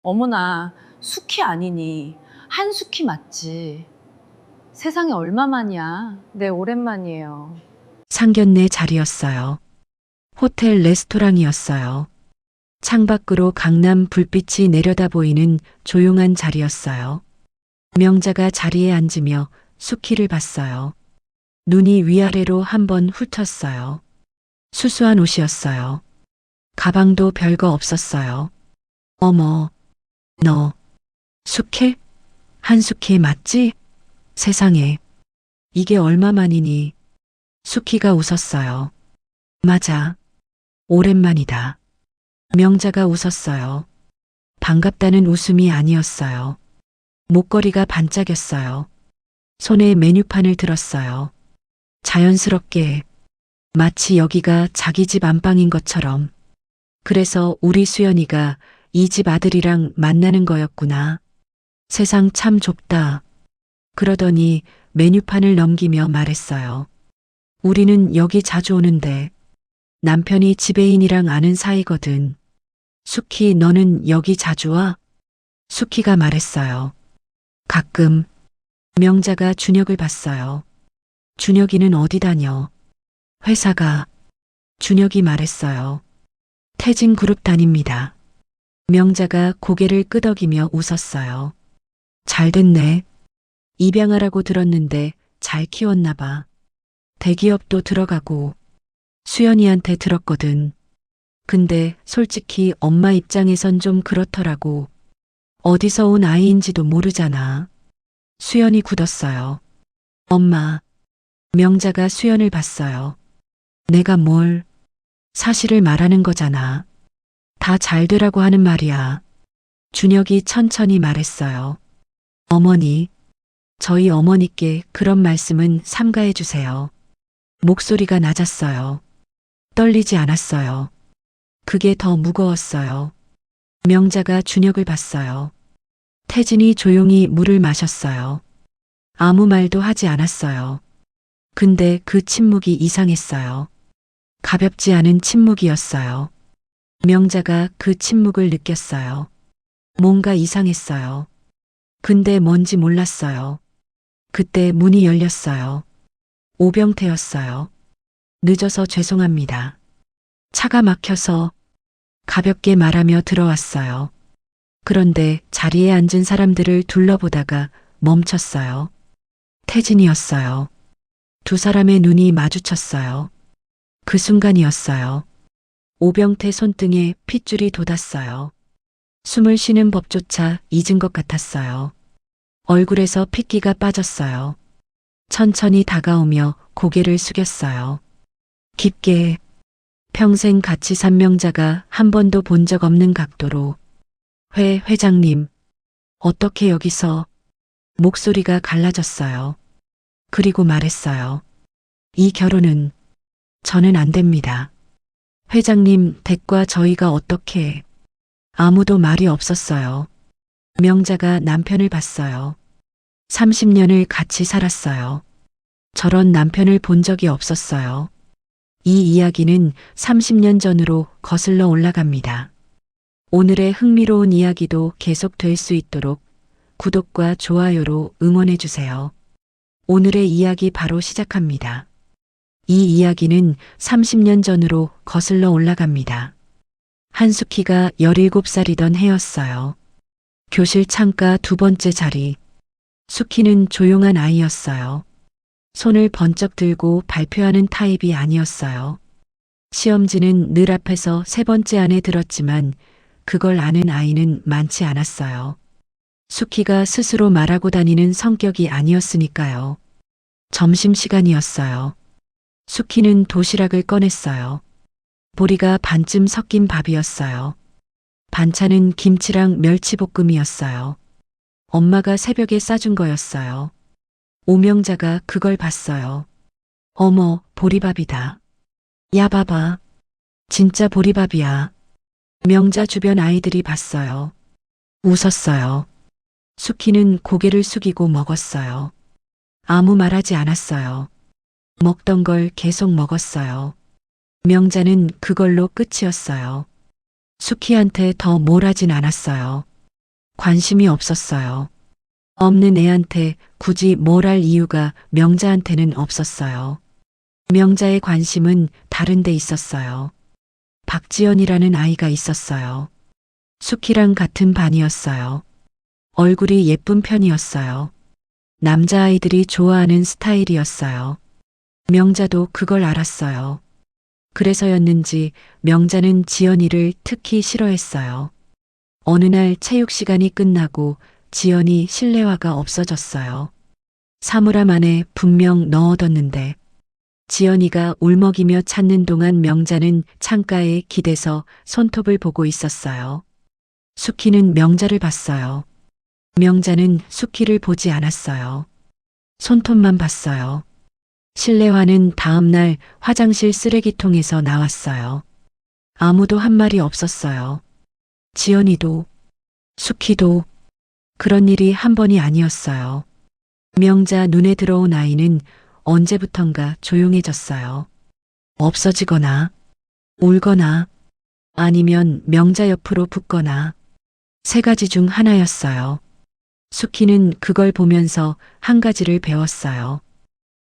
어머나, 숙희 아니니? 한숙희 맞지? 세상에 얼마만이야? 네, 오랜만이에요. 상견례 자리였어요. 호텔 레스토랑이었어요. 창밖으로 강남 불빛이 내려다 보이는 조용한 자리였어요. 명자가 자리에 앉으며 숙희를 봤어요. 눈이 위아래로 한번 훑었어요. 수수한 옷이었어요. 가방도 별거 없었어요. 어머, 너, 숙희? 한숙희 맞지? 세상에, 이게 얼마만이니? 숙희가 웃었어요. 맞아, 오랜만이다. 명자가 웃었어요. 반갑다는 웃음이 아니었어요. 목걸이가 반짝였어요. 손에 메뉴판을 들었어요. 자연스럽게, 마치 여기가 자기 집 안방인 것처럼. 그래서 우리 수연이가 이 집 아들이랑 만나는 거였구나. 세상 참 좁다. 그러더니 메뉴판을 넘기며 말했어요. 우리는 여기 자주 오는데 남편이 지배인이랑 아는 사이거든. 숙희 너는 여기 자주 와? 숙희가 말했어요. 가끔. 명자가 준혁을 봤어요. 준혁이는 어디 다녀? 회사가. 준혁이 말했어요. 태진 그룹 다닙니다. 명자가 고개를 끄덕이며 웃었어요. 잘 됐네. 입양하라고 들었는데 잘 키웠나 봐. 대기업도 들어가고 수연이한테 들었거든. 근데 솔직히 엄마 입장에선 좀 그렇더라고. 어디서 온 아이인지도 모르잖아. 수연이 굳었어요. 엄마. 명자가 수연을 봤어요. 내가 뭘, 사실을 말하는 거잖아. 다 잘 되라고 하는 말이야. 준혁이 천천히 말했어요. 어머니, 저희 어머니께 그런 말씀은 삼가해 주세요. 목소리가 낮았어요. 떨리지 않았어요. 그게 더 무거웠어요. 명자가 준혁을 봤어요. 태진이 조용히 물을 마셨어요. 아무 말도 하지 않았어요. 근데 그 침묵이 이상했어요. 가볍지 않은 침묵이었어요. 명자가 그 침묵을 느꼈어요. 뭔가 이상했어요. 근데 뭔지 몰랐어요. 그때 문이 열렸어요. 오병태였어요. 늦어서 죄송합니다. 차가 막혀서 가볍게 말하며 들어왔어요. 그런데 자리에 앉은 사람들을 둘러보다가 멈췄어요. 태진이었어요. 두 사람의 눈이 마주쳤어요. 그 순간이었어요. 오병태 손등에 핏줄이 돋았어요. 숨을 쉬는 법조차 잊은 것 같았어요. 얼굴에서 핏기가 빠졌어요. 천천히 다가오며 고개를 숙였어요. 깊게, 평생 같이 산 명자가 한 번도 본 적 없는 각도로 회장님, 어떻게 여기서 목소리가 갈라졌어요. 그리고 말했어요. 이 결혼은 저는 안 됩니다. 회장님 댁과 저희가 어떻게 아무도 말이 없었어요. 명자가 남편을 봤어요. 30년을 같이 살았어요. 저런 남편을 본 적이 없었어요. 이 이야기는 30년 전으로 거슬러 올라갑니다. 오늘의 흥미로운 이야기도 계속될 수 있도록 구독과 좋아요로 응원해 주세요. 오늘의 이야기 바로 시작합니다. 이 이야기는 30년 전으로 거슬러 올라갑니다. 한숙희가 17살이던 해였어요. 교실 창가 두 번째 자리. 숙희는 조용한 아이였어요. 손을 번쩍 들고 발표하는 타입이 아니었어요. 시험지는 늘 앞에서 세 번째 안에 들었지만 그걸 아는 아이는 많지 않았어요. 숙희가 스스로 말하고 다니는 성격이 아니었으니까요. 점심시간이었어요. 숙희는 도시락을 꺼냈어요. 보리가 반쯤 섞인 밥이었어요. 반찬은 김치랑 멸치볶음이었어요. 엄마가 새벽에 싸준 거였어요. 오명자가 그걸 봤어요. 어머, 보리밥이다. 야 봐봐. 진짜 보리밥이야. 명자 주변 아이들이 봤어요. 웃었어요. 숙희는 고개를 숙이고 먹었어요. 아무 말하지 않았어요. 먹던 걸 계속 먹었어요. 명자는 그걸로 끝이었어요. 숙희한테 더 뭘 하진 않았어요. 관심이 없었어요. 없는 애한테 굳이 뭘 할 이유가 명자한테는 없었어요. 명자의 관심은 다른 데 있었어요. 박지연이라는 아이가 있었어요. 수키랑 같은 반이었어요. 얼굴이 예쁜 편이었어요. 남자아이들이 좋아하는 스타일이었어요. 명자도 그걸 알았어요. 그래서였는지 명자는 지연이를 특히 싫어했어요. 어느 날 체육 시간이 끝나고 지연이 실내화가 없어졌어요. 사물함 안에 분명 넣어뒀는데 지연이가 울먹이며 찾는 동안 명자는 창가에 기대서 손톱을 보고 있었어요. 수키는 명자를 봤어요. 명자는 수키를 보지 않았어요. 손톱만 봤어요. 실내화는 다음날 화장실 쓰레기통에서 나왔어요. 아무도 한 말이 없었어요. 지연이도, 수키도 그런 일이 한 번이 아니었어요. 명자 눈에 들어온 아이는 언제부턴가 조용해졌어요. 없어지거나, 울거나, 아니면 명자 옆으로 붙거나, 세 가지 중 하나였어요. 수키는 그걸 보면서 한 가지를 배웠어요.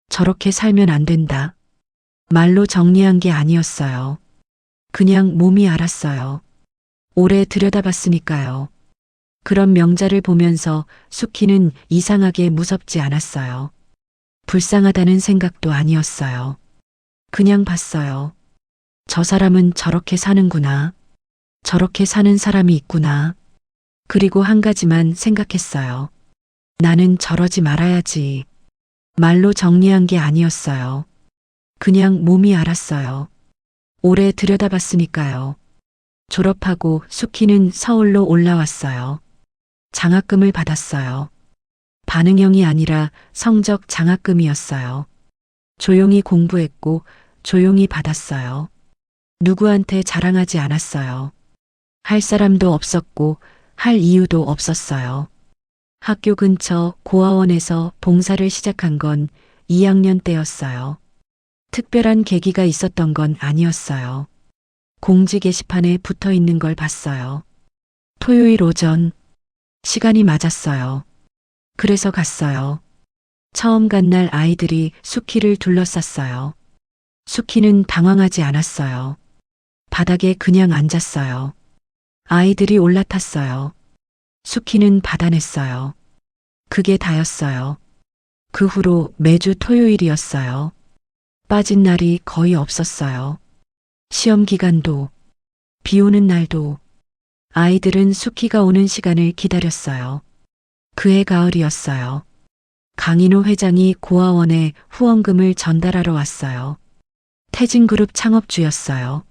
저렇게 살면 안 된다. 말로 정리한 게 아니었어요. 그냥 몸이 알았어요. 오래 들여다봤으니까요. 그런 명자를 보면서 수키는 이상하게 무섭지 않았어요. 불쌍하다는 생각도 아니었어요. 그냥 봤어요. 저 사람은 저렇게 사는구나. 저렇게 사는 사람이 있구나. 그리고 한 가지만 생각했어요. 나는 저러지 말아야지. 말로 정리한 게 아니었어요. 그냥 몸이 알았어요. 오래 들여다봤으니까요. 졸업하고 수키는 서울로 올라왔어요. 장학금을 받았어요. 반응형이 아니라 성적 장학금이었어요. 조용히 공부했고 조용히 받았어요. 누구한테 자랑하지 않았어요. 할 사람도 없었고 할 이유도 없었어요. 학교 근처 고아원에서 봉사를 시작한 건 2학년 때였어요. 특별한 계기가 있었던 건 아니었어요. 공지 게시판에 붙어 있는 걸 봤어요. 토요일 오전. 시간이 맞았어요. 그래서 갔어요. 처음 간 날 아이들이 수키를 둘러쌌어요. 수키는 당황하지 않았어요. 바닥에 그냥 앉았어요. 아이들이 올라탔어요. 수키는 받아냈어요. 그게 다였어요. 그 후로 매주 토요일이었어요. 빠진 날이 거의 없었어요. 시험 기간도, 비 오는 날도 아이들은 수키가 오는 시간을 기다렸어요. 그해 가을이었어요. 강인호 회장이 고아원에 후원금을 전달하러 왔어요. 태진그룹 창업주였어요.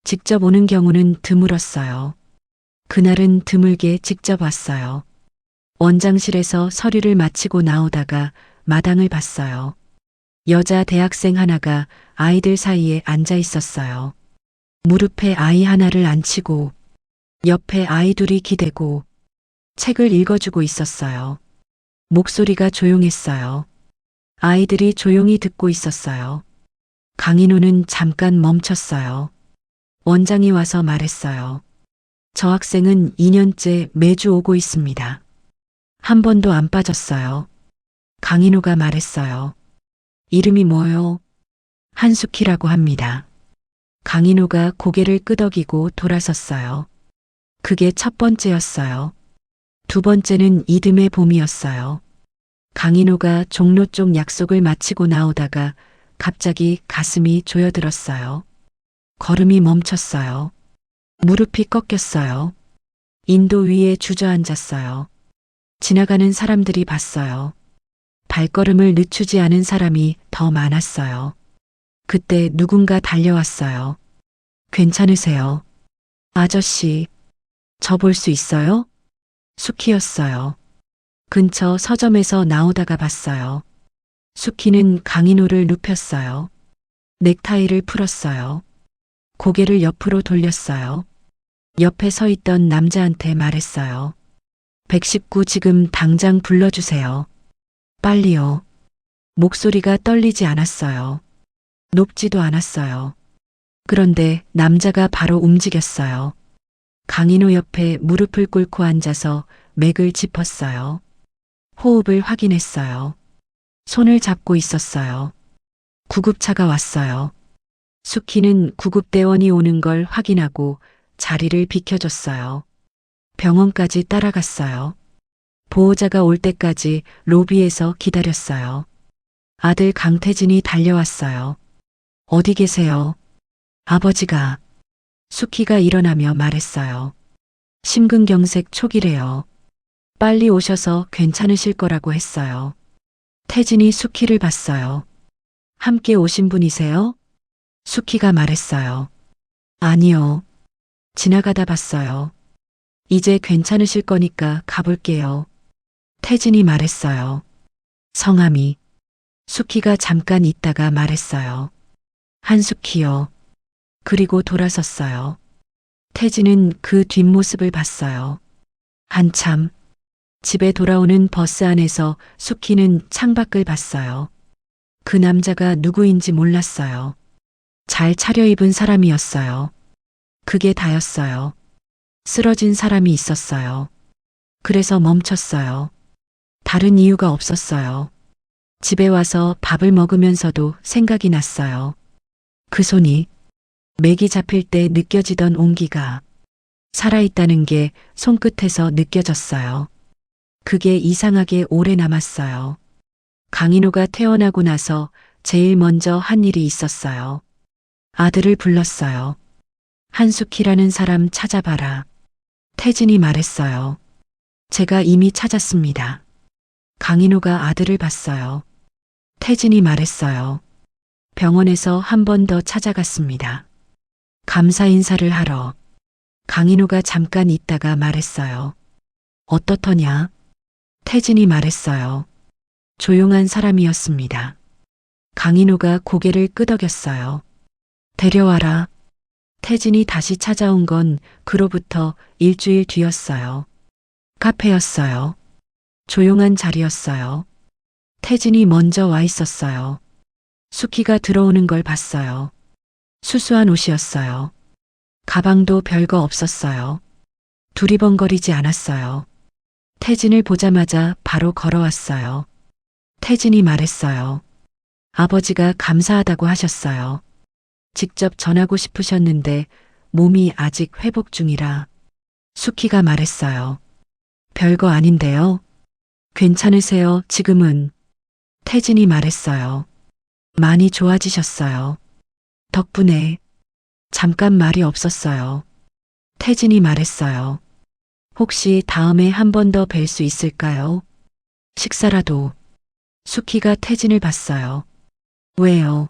직접 오는 경우는 드물었어요. 그날은 드물게 직접 왔어요. 원장실에서 서류를 마치고 나오다가 마당을 봤어요. 여자 대학생 하나가 아이들 사이에 앉아 있었어요. 무릎에 아이 하나를 앉히고 옆에 아이 둘이 기대고 책을 읽어주고 있었어요. 목소리가 조용했어요. 아이들이 조용히 듣고 있었어요. 강인호는 잠깐 멈췄어요. 원장이 와서 말했어요. 저 학생은 2년째 매주 오고 있습니다. 한 번도 안 빠졌어요. 강인호가 말했어요. 이름이 뭐요? 한수키라고 합니다. 강인호가 고개를 끄덕이고 돌아섰어요. 그게 첫 번째였어요. 두 번째는 이듬해 봄이었어요. 강인호가 종로 쪽 약속을 마치고 나오다가 갑자기 가슴이 조여들었어요. 걸음이 멈췄어요. 무릎이 꺾였어요. 인도 위에 주저앉았어요. 지나가는 사람들이 봤어요. 발걸음을 늦추지 않은 사람이 더 많았어요. 그때 누군가 달려왔어요. 괜찮으세요? 아저씨, 저 볼 수 있어요? 수키였어요. 근처 서점에서 나오다가 봤어요. 수키는 강인호를 눕혔어요. 넥타이를 풀었어요. 고개를 옆으로 돌렸어요. 옆에 서 있던 남자한테 말했어요. 119 지금 당장 불러주세요. 빨리요. 목소리가 떨리지 않았어요. 높지도 않았어요. 그런데 남자가 바로 움직였어요. 강인호 옆에 무릎을 꿇고 앉아서 맥을 짚었어요. 호흡을 확인했어요. 손을 잡고 있었어요. 구급차가 왔어요. 수키는 구급대원이 오는 걸 확인하고 자리를 비켜줬어요. 병원까지 따라갔어요. 보호자가 올 때까지 로비에서 기다렸어요. 아들 강태진이 달려왔어요. 어디 계세요? 아버지가. 수키가 일어나며 말했어요. 심근경색 초기래요. 빨리 오셔서 괜찮으실 거라고 했어요. 태진이 수키를 봤어요. 함께 오신 분이세요? 수키가 말했어요. 아니요. 지나가다 봤어요. 이제 괜찮으실 거니까 가볼게요. 태진이 말했어요. 성함이. 수키가 잠깐 있다가 말했어요. 한수키요. 그리고 돌아섰어요. 태진은 그 뒷모습을 봤어요. 한참. 집에 돌아오는 버스 안에서 수키는 창밖을 봤어요. 그 남자가 누구인지 몰랐어요. 잘 차려입은 사람이었어요. 그게 다였어요. 쓰러진 사람이 있었어요. 그래서 멈췄어요. 다른 이유가 없었어요. 집에 와서 밥을 먹으면서도 생각이 났어요. 그 손이 맥이 잡힐 때 느껴지던 온기가 살아있다는 게 손끝에서 느껴졌어요. 그게 이상하게 오래 남았어요. 강인호가 태어나고 나서 제일 먼저 한 일이 있었어요. 아들을 불렀어요. 한숙희라는 사람 찾아봐라. 태진이 말했어요. 제가 이미 찾았습니다. 강인호가 아들을 봤어요. 태진이 말했어요. 병원에서 한 번 더 찾아갔습니다. 감사 인사를 하러. 강인호가 잠깐 있다가 말했어요. 어떻더냐? 태진이 말했어요. 조용한 사람이었습니다. 강인호가 고개를 끄덕였어요. 데려와라. 태진이 다시 찾아온 건 그로부터 일주일 뒤였어요. 카페였어요. 조용한 자리였어요. 태진이 먼저 와 있었어요. 수키가 들어오는 걸 봤어요. 수수한 옷이었어요. 가방도 별거 없었어요. 두리번거리지 않았어요. 태진을 보자마자 바로 걸어왔어요. 태진이 말했어요. 아버지가 감사하다고 하셨어요. 직접 전하고 싶으셨는데 몸이 아직 회복 중이라. 수키가 말했어요. 별거 아닌데요. 괜찮으세요, 지금은? 태진이 말했어요. 많이 좋아지셨어요. 덕분에. 잠깐 말이 없었어요. 태진이 말했어요. 혹시 다음에 한 번 더 뵐 수 있을까요? 식사라도. 수키가 태진을 봤어요. 왜요?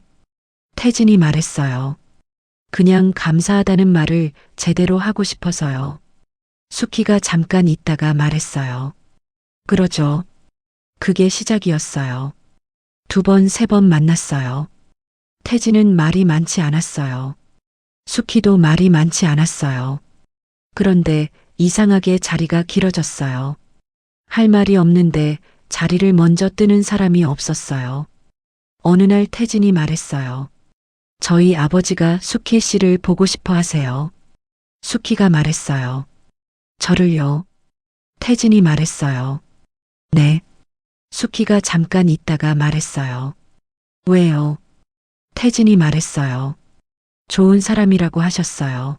태진이 말했어요. 그냥 감사하다는 말을 제대로 하고 싶어서요. 수키가 잠깐 있다가 말했어요. 그러죠. 그게 시작이었어요. 2번, 3번 만났어요. 태진은 말이 많지 않았어요. 수키도 말이 많지 않았어요. 그런데 이상하게 자리가 길어졌어요. 할 말이 없는데 자리를 먼저 뜨는 사람이 없었어요. 어느 날 태진이 말했어요. 저희 아버지가 수키 씨를 보고 싶어 하세요. 수키가 말했어요. 저를요? 태진이 말했어요. 네. 수키가 잠깐 있다가 말했어요. 왜요? 태진이 말했어요. 좋은 사람이라고 하셨어요.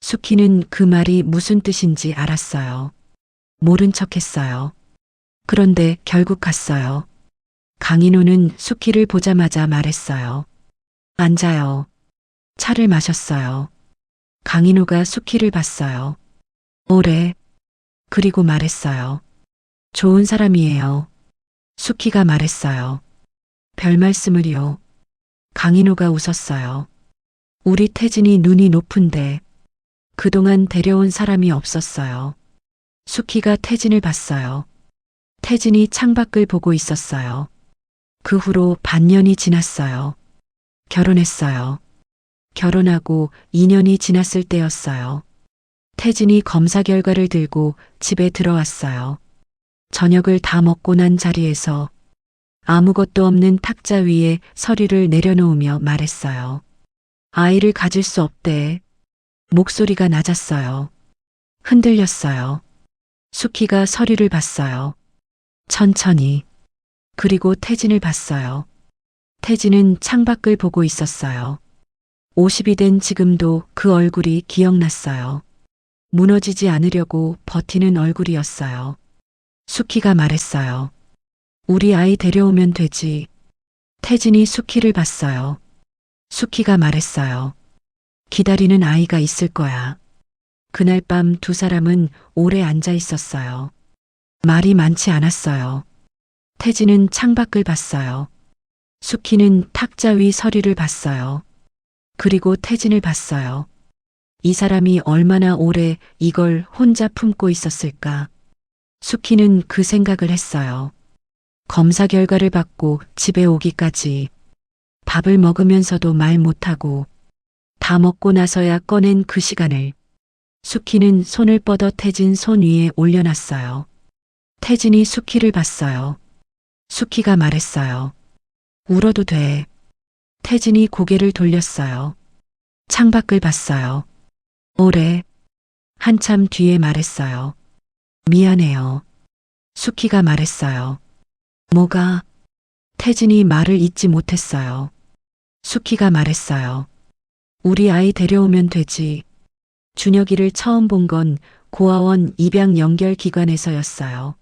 수키는 그 말이 무슨 뜻인지 알았어요. 모른 척 했어요. 그런데 결국 갔어요. 강인호는 수키를 보자마자 말했어요. 앉아요. 차를 마셨어요. 강인호가 수키를 봤어요. 오래. 그리고 말했어요. 좋은 사람이에요. 수키가 말했어요. 별 말씀을요. 강인호가 웃었어요. 우리 태진이 눈이 높은데 그동안 데려온 사람이 없었어요. 수키가 태진을 봤어요. 태진이 창밖을 보고 있었어요. 그 후로 반년이 지났어요. 결혼했어요. 결혼하고 2년이 지났을 때였어요. 태진이 검사 결과를 들고 집에 들어왔어요. 저녁을 다 먹고 난 자리에서 아무것도 없는 탁자 위에 서류를 내려놓으며 말했어요. 아이를 가질 수 없대. 목소리가 낮았어요. 흔들렸어요. 수키가 서류를 봤어요. 천천히. 그리고 태진을 봤어요. 태진은 창밖을 보고 있었어요. 50이 된 지금도 그 얼굴이 기억났어요. 무너지지 않으려고 버티는 얼굴이었어요. 수키가 말했어요. 우리 아이 데려오면 되지. 태진이 수키를 봤어요. 수키가 말했어요. 기다리는 아이가 있을 거야. 그날 밤 두 사람은 오래 앉아 있었어요. 말이 많지 않았어요. 태진은 창밖을 봤어요. 수키는 탁자 위 서류를 봤어요. 그리고 태진을 봤어요. 이 사람이 얼마나 오래 이걸 혼자 품고 있었을까. 수키는 그 생각을 했어요. 검사 결과를 받고 집에 오기까지 밥을 먹으면서도 말 못하고 다 먹고 나서야 꺼낸 그 시간을 수키는 손을 뻗어 태진 손 위에 올려놨어요. 태진이 수키를 봤어요. 수키가 말했어요. 울어도 돼. 태진이 고개를 돌렸어요. 창밖을 봤어요. 오래. 한참 뒤에 말했어요. 미안해요. 수키가 말했어요. 뭐가? 태진이 말을 잇지 못했어요. 수키가 말했어요. 우리 아이 데려오면 되지. 준혁이를 처음 본 건 고아원 입양 연결 기관에서였어요.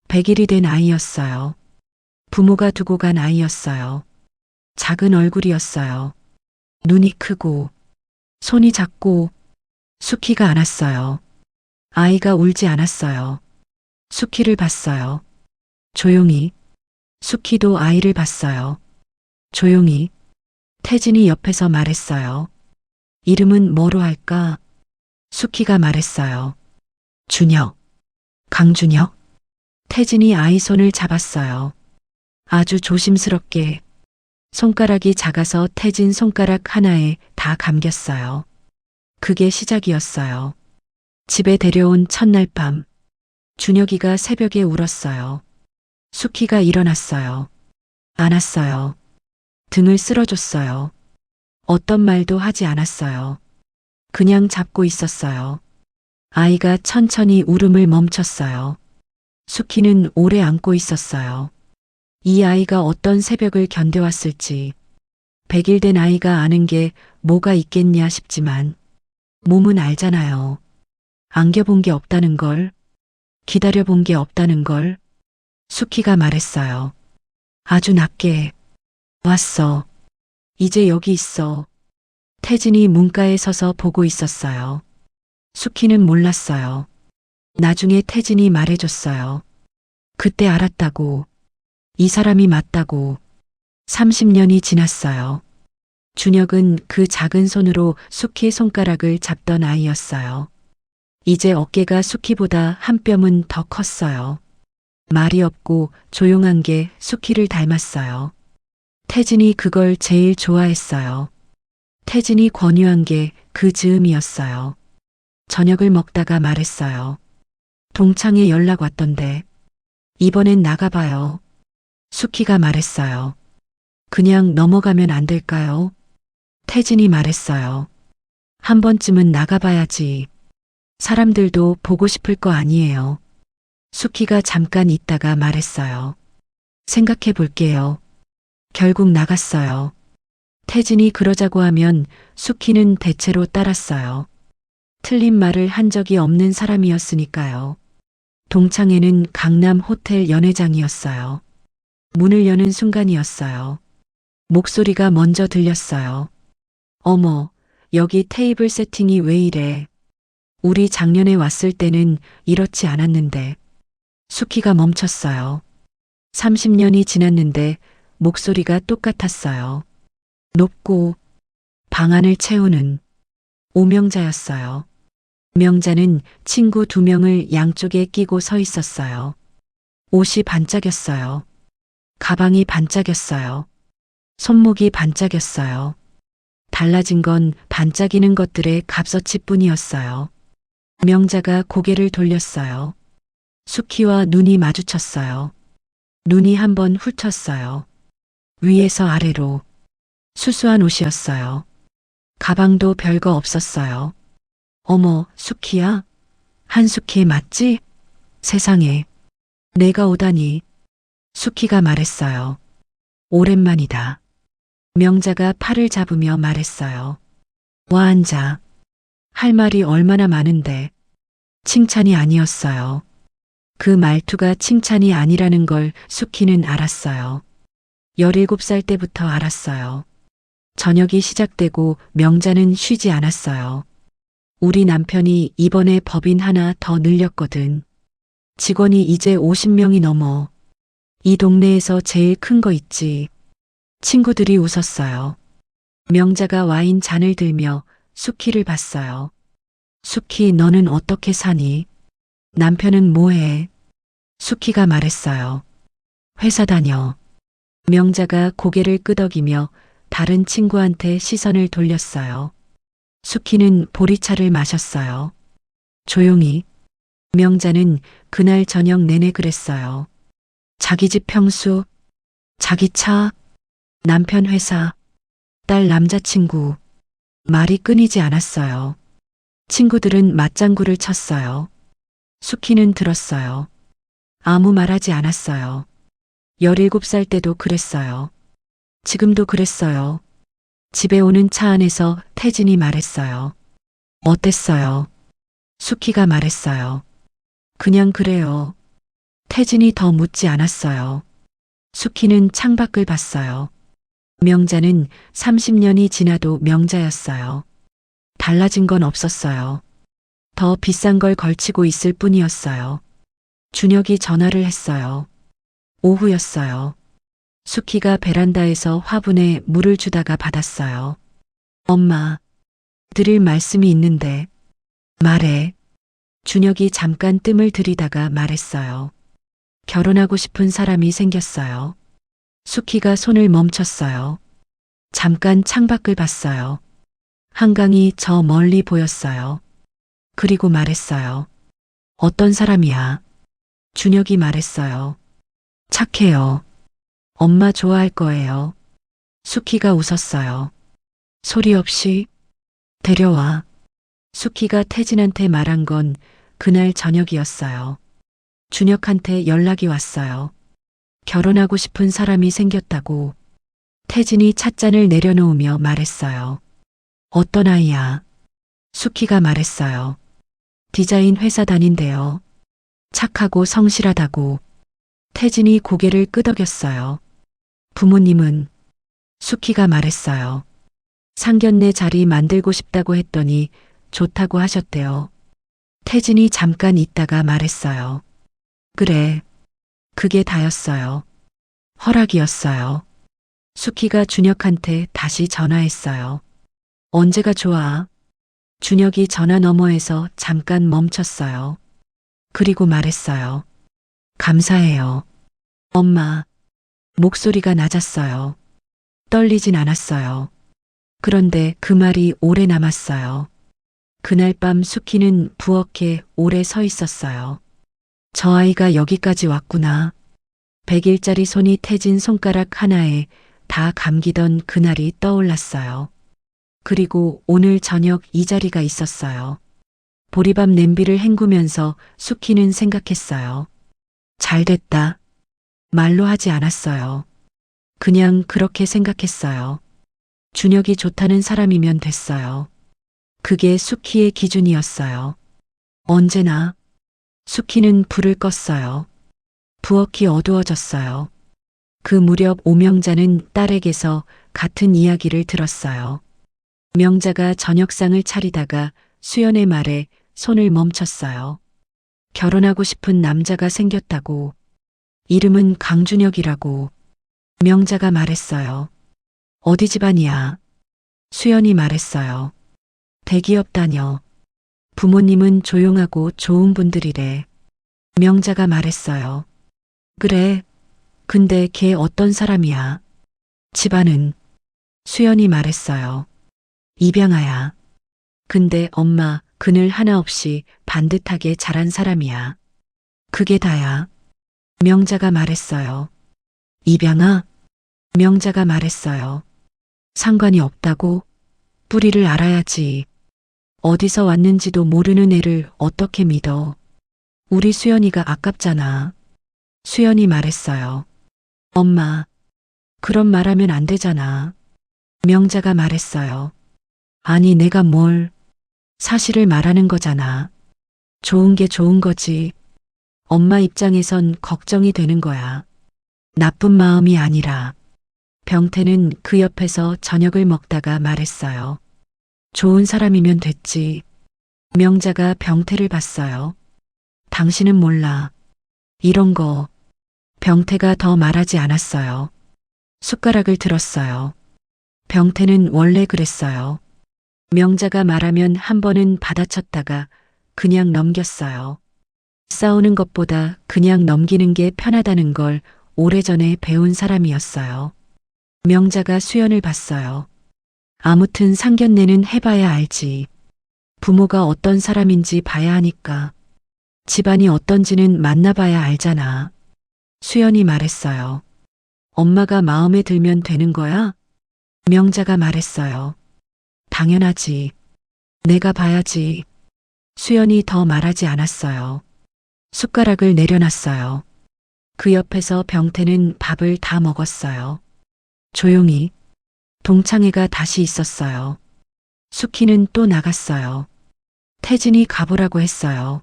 100일이 된 아이였어요. 부모가 두고 간 아이였어요. 작은 얼굴이었어요. 눈이 크고 손이 작고 수키가 안았어요. 아이가 울지 않았어요. 수키를 봤어요. 조용히. 수키도 아이를 봤어요. 조용히. 태진이 옆에서 말했어요. 이름은 뭐로 할까? 수키가 말했어요. 준혁. 강준혁. 태진이 아이 손을 잡았어요. 아주 조심스럽게. 손가락이 작아서 태진 손가락 하나에 다 감겼어요. 그게 시작이었어요. 집에 데려온 첫날 밤. 준혁이가 새벽에 울었어요. 수키가 일어났어요. 안았어요. 등을 쓸어줬어요. 어떤 말도 하지 않았어요. 그냥 잡고 있었어요. 아이가 천천히 울음을 멈췄어요. 수키는 오래 안고 있었어요. 이 아이가 어떤 새벽을 견뎌왔을지. 100일 된 아이가 아는 게 뭐가 있겠냐 싶지만 몸은 알잖아요. 안겨본 게 없다는 걸. 기다려본 게 없다는 걸. 수키가 말했어요. 아주 낮게. 왔어. 이제 여기 있어. 태진이 문가에 서서 보고 있었어요. 수키는 몰랐어요. 나중에 태진이 말해줬어요. 그때 알았다고. 이 사람이 맞다고. 30년이 지났어요. 준혁은 그 작은 손으로 수키의 손가락을 잡던 아이였어요. 이제 어깨가 수키보다 한 뼘은 더 컸어요. 말이 없고 조용한 게 수키를 닮았어요. 태진이 그걸 제일 좋아했어요. 태진이 권유한 게 그 즈음이었어요. 저녁을 먹다가 말했어요. 동창에 연락 왔던데. 이번엔 나가봐요. 수키가 말했어요. 그냥 넘어가면 안 될까요? 태진이 말했어요. 한 번쯤은 나가봐야지. 사람들도 보고 싶을 거 아니에요. 수키가 잠깐 있다가 말했어요. 생각해 볼게요. 결국 나갔어요. 태진이 그러자고 하면 수키는 대체로 따랐어요. 틀린 말을 한 적이 없는 사람이었으니까요. 동창회는 강남 호텔 연회장이었어요. 문을 여는 순간이었어요. 목소리가 먼저 들렸어요. 어머, 여기 테이블 세팅이 왜 이래? 우리 작년에 왔을 때는 이렇지 않았는데. 수키가 멈췄어요. 30년이 지났는데 목소리가 똑같았어요. 높고 방안을 채우는 오명자였어요. 명자는 친구 2명을 양쪽에 끼고 서 있었어요. 옷이 반짝였어요. 가방이 반짝였어요. 손목이 반짝였어요. 달라진 건 반짝이는 것들의 값어치뿐이었어요. 명자가 고개를 돌렸어요. 수키와 눈이 마주쳤어요. 눈이 한번 훑었어요. 위에서 아래로. 수수한 옷이었어요. 가방도 별거 없었어요. 어머, 수키야? 한수키 맞지? 세상에, 내가 오다니. 수키가 말했어요. 오랜만이다. 명자가 팔을 잡으며 말했어요. 와 앉아. 할 말이 얼마나 많은데. 칭찬이 아니었어요. 그 말투가 칭찬이 아니라는 걸 수키는 알았어요. 17살 때부터 알았어요. 저녁이 시작되고 명자는 쉬지 않았어요. 우리 남편이 이번에 법인 하나 더 늘렸거든. 직원이 이제 50명이 넘어. 이 동네에서 제일 큰 거 있지. 친구들이 웃었어요. 명자가 와인 잔을 들며 수키를 봤어요. 수키, 너는 어떻게 사니? 남편은 뭐해? 수키가 말했어요. 회사 다녀. 명자가 고개를 끄덕이며 다른 친구한테 시선을 돌렸어요. 수키는 보리차를 마셨어요. 조용히. 명자는 그날 저녁 내내 그랬어요. 자기 집 평수, 자기 차, 남편 회사, 딸 남자친구. 말이 끊이지 않았어요. 친구들은 맞장구를 쳤어요. 수키는 들었어요. 아무 말하지 않았어요. 17살 때도 그랬어요. 지금도 그랬어요. 집에 오는 차 안에서 태진이 말했어요. 어땠어요? 수키가 말했어요. 그냥 그래요. 태진이 더 묻지 않았어요. 수키는 창밖을 봤어요. 명자는 30년이 지나도 명자였어요. 달라진 건 없었어요. 더 비싼 걸 걸치고 있을 뿐이었어요. 준혁이 전화를 했어요. 오후였어요. 수키가 베란다에서 화분에 물을 주다가 받았어요. 엄마, 드릴 말씀이 있는데. 말해. 준혁이 잠깐 뜸을 들이다가 말했어요. 결혼하고 싶은 사람이 생겼어요. 수키가 손을 멈췄어요. 잠깐 창밖을 봤어요. 한강이 저 멀리 보였어요. 그리고 말했어요. 어떤 사람이야? 준혁이 말했어요. 착해요. 엄마 좋아할 거예요. 수키가 웃었어요. 소리 없이 데려와. 수키가 태진한테 말한 건 그날 저녁이었어요. 준혁한테 연락이 왔어요. 결혼하고 싶은 사람이 생겼다고. 태진이 찻잔을 내려놓으며 말했어요. 어떤 아이야? 수키가 말했어요. 디자인 회사 다닌대요. 착하고 성실하다고. 태진이 고개를 끄덕였어요. 부모님은? 수키가 말했어요. 상견례 자리 만들고 싶다고 했더니 좋다고 하셨대요. 태진이 잠깐 있다가 말했어요. 그래. 그게 다였어요. 허락이었어요. 수키가 준혁한테 다시 전화했어요. 언제가 좋아? 준혁이 전화 너머에서 잠깐 멈췄어요. 그리고 말했어요. 감사해요. 엄마. 목소리가 낮았어요. 떨리진 않았어요. 그런데 그 말이 오래 남았어요. 그날 밤 수키는 부엌에 오래 서 있었어요. 저 아이가 여기까지 왔구나. 100일짜리 손이 태진 손가락 하나에 다 감기던 그날이 떠올랐어요. 그리고 오늘 저녁 이 자리가 있었어요. 보리밥 냄비를 헹구면서 수키는 생각했어요. 잘 됐다. 말로 하지 않았어요. 그냥 그렇게 생각했어요. 준혁이 좋다는 사람이면 됐어요. 그게 수키의 기준이었어요. 언제나. 수키는 불을 껐어요. 부엌이 어두워졌어요. 그 무렵 오명자는 딸에게서 같은 이야기를 들었어요. 명자가 저녁상을 차리다가 수연의 말에 손을 멈췄어요. 결혼하고 싶은 남자가 생겼다고. 이름은 강준혁이라고. 명자가 말했어요. 어디 집안이야? 수연이 말했어요. 대기업 다녀. 부모님은 조용하고 좋은 분들이래. 명자가 말했어요. 그래. 근데 걔 어떤 사람이야? 집안은? 수연이 말했어요. 입양아야. 근데 엄마, 그늘 하나 없이 반듯하게 자란 사람이야. 그게 다야. 명자가 말했어요. 입양아? 명자가 말했어요. 상관이 없다고? 뿌리를 알아야지. 어디서 왔는지도 모르는 애를 어떻게 믿어. 우리 수연이가 아깝잖아. 수연이 말했어요. 엄마, 그런 말하면 안 되잖아. 명자가 말했어요. 아니, 내가 뭘, 사실을 말하는 거잖아. 좋은 게 좋은 거지. 엄마 입장에선 걱정이 되는 거야. 나쁜 마음이 아니라. 병태는 그 옆에서 저녁을 먹다가 말했어요. 좋은 사람이면 됐지. 명자가 병태를 봤어요. 당신은 몰라. 이런 거. 병태가 더 말하지 않았어요. 숟가락을 들었어요. 병태는 원래 그랬어요. 명자가 말하면 한 번은 받아쳤다가 그냥 넘겼어요. 싸우는 것보다 그냥 넘기는 게 편하다는 걸 오래전에 배운 사람이었어요. 명자가 수연을 봤어요. 아무튼 상견례는 해봐야 알지. 부모가 어떤 사람인지 봐야 하니까. 집안이 어떤지는 만나봐야 알잖아. 수연이 말했어요. 엄마가 마음에 들면 되는 거야? 명자가 말했어요. 당연하지. 내가 봐야지. 수연이 더 말하지 않았어요. 숟가락을 내려놨어요. 그 옆에서 병태는 밥을 다 먹었어요. 조용히. 동창회가 다시 있었어요. 수키는 또 나갔어요. 태진이 가보라고 했어요.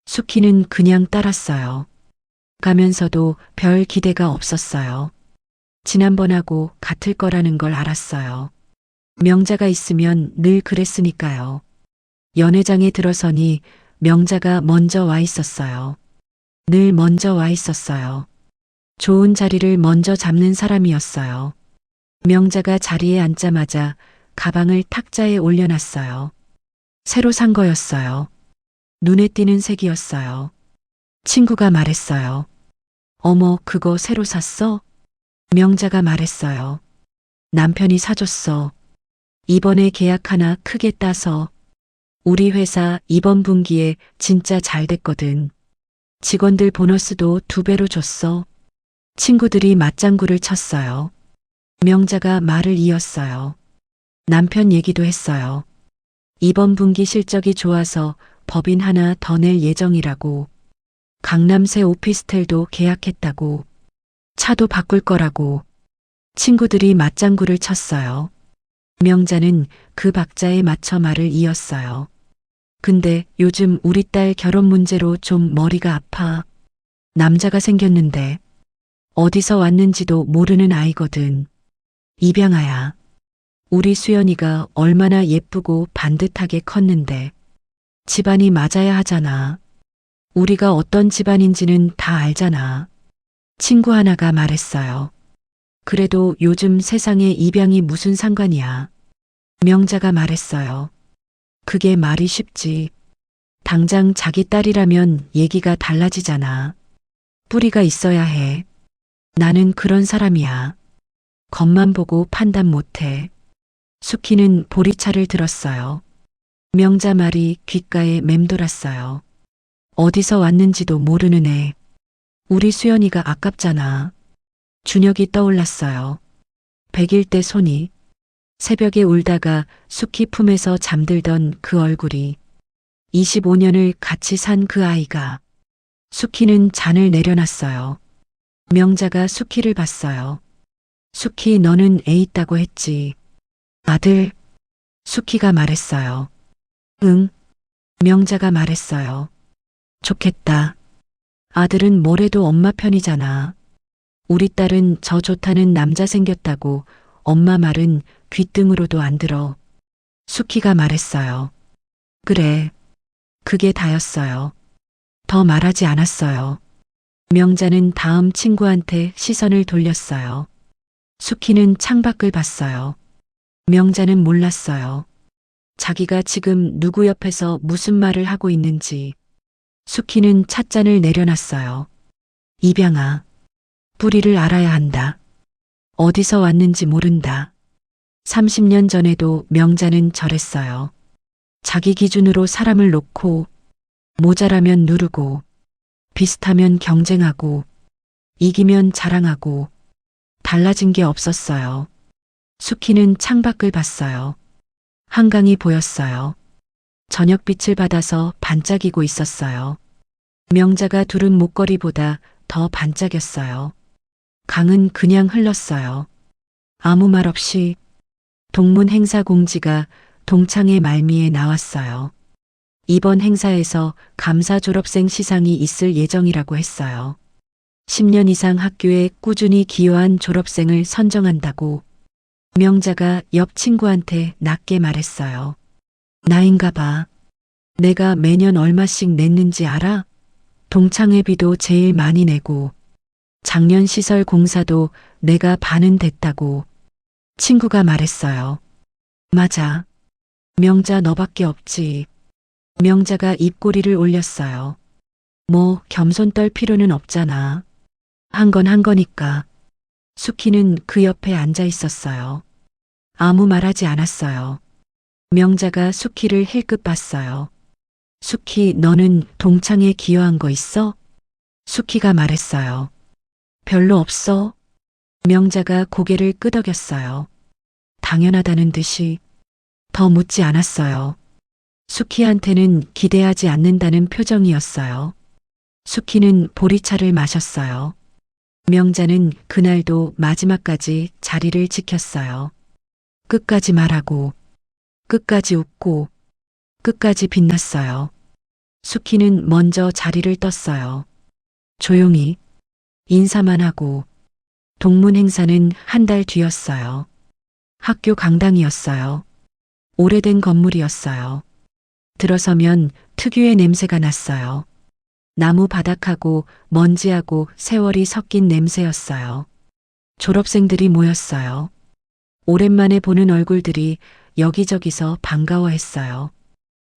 수키는 그냥 따랐어요. 가면서도 별 기대가 없었어요. 지난번하고 같을 거라는 걸 알았어요. 명자가 있으면 늘 그랬으니까요. 연회장에 들어서니 명자가 먼저 와 있었어요. 늘 먼저 와 있었어요. 좋은 자리를 먼저 잡는 사람이었어요. 명자가 자리에 앉자마자 가방을 탁자에 올려놨어요. 새로 산 거였어요. 눈에 띄는 색이었어요. 친구가 말했어요. 어머, 그거 새로 샀어? 명자가 말했어요. 남편이 사줬어. 이번에 계약 하나 크게 따서 우리 회사 이번 분기에 진짜 잘 됐거든. 직원들 보너스도 2배로 줬어. 친구들이 맞장구를 쳤어요. 명자가 말을 이었어요. 남편 얘기도 했어요. 이번 분기 실적이 좋아서 법인 하나 더 낼 예정이라고. 강남 새 오피스텔도 계약했다고. 차도 바꿀 거라고. 친구들이 맞장구를 쳤어요. 명자는 그 박자에 맞춰 말을 이었어요. 근데 요즘 우리 딸 결혼 문제로 좀 머리가 아파. 남자가 생겼는데 어디서 왔는지도 모르는 아이거든. 입양아야. 우리 수연이가 얼마나 예쁘고 반듯하게 컸는데 집안이 맞아야 하잖아. 우리가 어떤 집안인지는 다 알잖아. 친구 하나가 말했어요. 그래도 요즘 세상에 입양이 무슨 상관이야. 명자가 말했어요. 그게 말이 쉽지. 당장 자기 딸이라면 얘기가 달라지잖아. 뿌리가 있어야 해. 나는 그런 사람이야. 겉만 보고 판단 못해. 수키는 보리차를 들었어요. 명자 말이 귓가에 맴돌았어요. 어디서 왔는지도 모르는 애. 우리 수연이가 아깝잖아. 준혁이 떠올랐어요. 100일 때 손이. 새벽에 울다가 수키 품에서 잠들던 그 얼굴이. 25년을 같이 산 그 아이가. 수키는 잔을 내려놨어요. 명자가 수키를 봤어요. 수키, 너는 애 있다고 했지. 아들. 수키가 말했어요. 응. 명자가 말했어요. 좋겠다. 아들은 뭐래도 엄마 편이잖아. 우리 딸은 저 좋다는 남자 생겼다고 엄마 말은 귓등으로도 안 들어. 수키가 말했어요. 그래. 그게 다였어요. 더 말하지 않았어요. 명자는 다음 친구한테 시선을 돌렸어요. 수키는 창밖을 봤어요. 명자는 몰랐어요. 자기가 지금 누구 옆에서 무슨 말을 하고 있는지. 수키는 찻잔을 내려놨어요. 입양아. 뿌리를 알아야 한다. 어디서 왔는지 모른다. 30년 전에도 명자는 저랬어요. 자기 기준으로 사람을 놓고 모자라면 누르고 비슷하면 경쟁하고 이기면 자랑하고 달라진 게 없었어요. 수키는 창밖을 봤어요. 한강이 보였어요. 저녁빛을 받아서 반짝이고 있었어요. 명자가 두른 목걸이보다 더 반짝였어요. 강은 그냥 흘렀어요. 아무 말 없이 동문 행사 공지가 동창회 말미에 나왔어요. 이번 행사에서 감사 졸업생 시상이 있을 예정이라고 했어요. 10년 이상 학교에 꾸준히 기여한 졸업생을 선정한다고 명자가 옆 친구한테 낮게 말했어요. 나인가 봐. 내가 매년 얼마씩 냈는지 알아? 동창회비도 제일 많이 내고 작년 시설 공사도 내가 반은 됐다고 친구가 말했어요. 맞아. 명자 너밖에 없지. 명자가 입꼬리를 올렸어요. 뭐 겸손 떨 필요는 없잖아. 한 건 한 거니까. 수키는 그 옆에 앉아 있었어요. 아무 말하지 않았어요. 명자가 수키를 힐끗 봤어요. 수키, 너는 동창회에 기여한 거 있어? 수키가 말했어요. 별로 없어. 명자가 고개를 끄덕였어요. 당연하다는 듯이 더 묻지 않았어요. 수키한테는 기대하지 않는다는 표정이었어요. 수키는 보리차를 마셨어요. 명자는 그날도 마지막까지 자리를 지켰어요. 끝까지 말하고, 끝까지 웃고, 끝까지 빛났어요. 수키는 먼저 자리를 떴어요. 조용히 인사만 하고 동문 행사는 한 달 뒤였어요. 학교 강당이었어요. 오래된 건물이었어요. 들어서면 특유의 냄새가 났어요. 나무 바닥하고 먼지하고 세월이 섞인 냄새였어요. 졸업생들이 모였어요. 오랜만에 보는 얼굴들이 여기저기서 반가워했어요.